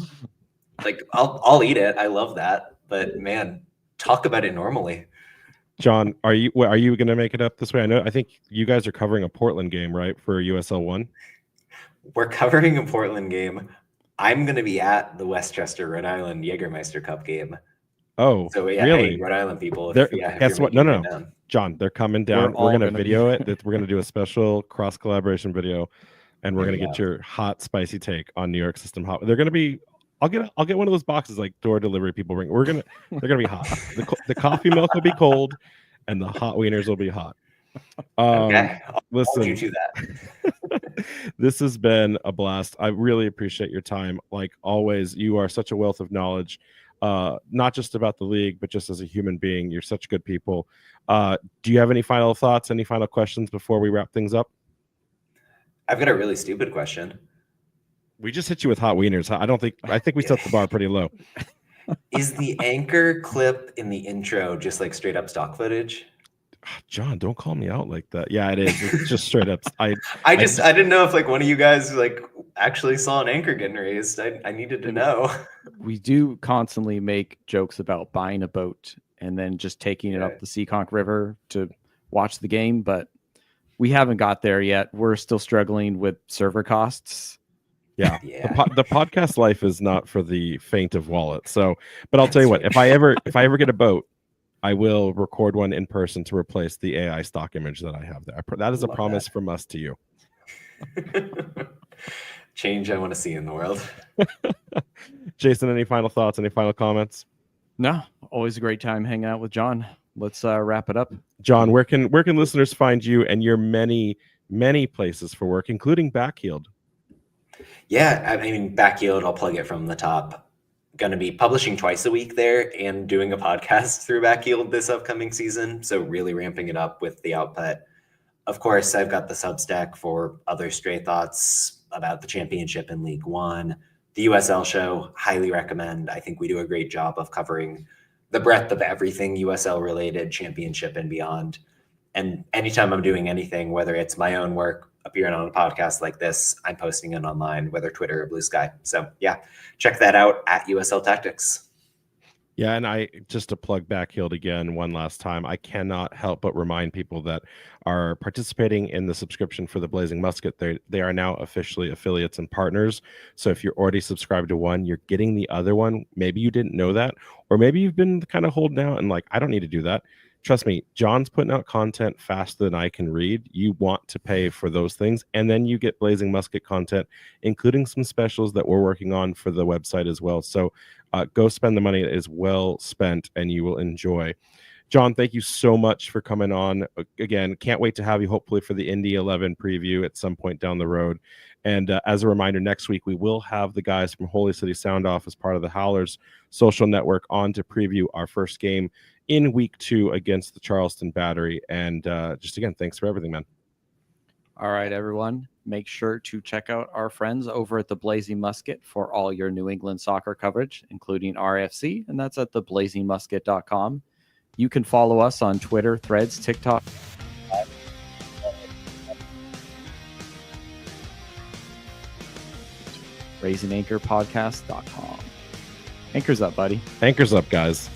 I'll eat it. I love that, but man, talk about it normally. John, are you going to make it up this way? I think you guys are covering a Portland game, right, for USL 1? We're covering a Portland game. I'm going to be at the Westchester, Rhode Island Jägermeister Cup game. Oh, so yeah, really? Hey, Rhode Island people. Guess what? No. John, they're coming down. We're going to video it. We're going to do a special cross collaboration video, and we're going to get your hot, spicy take on New York System hot. They're going to be. I'll get one of those boxes like door delivery people bring. They're gonna be hot. The coffee milk will be cold, and the hot wieners will be hot. Okay, listen, I'll you to that. This has been a blast. I really appreciate your time. Like always, you are such a wealth of knowledge, not just about the league, but just as a human being. You're such good people. Do you have any final thoughts? Any final questions before we wrap things up? I've got a really stupid question. We just hit you with hot wieners. I think we set the bar pretty low. Is the anchor clip in the intro just like straight up stock footage? John, don't call me out like that. Yeah, it is. It's just straight up. I didn't know if one of you guys actually saw an anchor getting raised. I needed to know. We do constantly make jokes about buying a boat and then just taking it up the Seekonk River to watch the game, but we haven't got there yet. We're still struggling with server costs. Yeah. The podcast life is not for the faint of wallet. So, but I'll tell you what, if I ever get a boat, I will record one in person to replace the AI stock image that I have there. That is a promise from us to you. Change I want to see in the world. Jason, any final thoughts? Any final comments? No, always a great time hanging out with John. Let's wrap it up. John, where can listeners find you and your many many places for work, including Backheeled. Yeah, I mean, Backheeled, I'll plug it from the top. Going to be publishing twice a week there and doing a podcast through Backheeled this upcoming season. So really ramping it up with the output. Of course, I've got the Substack for other stray thoughts about the championship in League One. The USL show, highly recommend. I think we do a great job of covering the breadth of everything USL related, championship and beyond. And anytime I'm doing anything, whether it's my own work, appearing on a podcast like this, I'm posting it online, whether Twitter or Blue Sky. So yeah, check that out at USL Tactics. Yeah, and I just to plug Backheeled again one last time, I cannot help but remind people that are participating in the subscription for the Blazing Musket. They are now officially affiliates and partners. So if you're already subscribed to one, you're getting the other one. Maybe you didn't know that, or maybe you've been kind of holding out and like, I don't need to do that. Trust me, John's putting out content faster than I can read. You want to pay for those things, and then you get Blazing Musket content, including some specials that we're working on for the website as well. So go spend the money. It is well spent, and you will enjoy. John, thank you so much for coming on. Again, can't wait to have you hopefully for the Indy 11 preview at some point down the road. And as a reminder, next week we will have the guys from Holy City Sound Off as part of the Howlers social network on to preview our first game in week 2 against the Charleston Battery. And just again, thanks for everything, man. All right, everyone. Make sure to check out our friends over at the Blazing Musket for all your New England soccer coverage, including RIFC, and that's at theblazingmusket.com. You can follow us on Twitter, Threads, TikTok. RaisingAnchorPodcast.com. Anchor's up, buddy. Anchor's up, guys.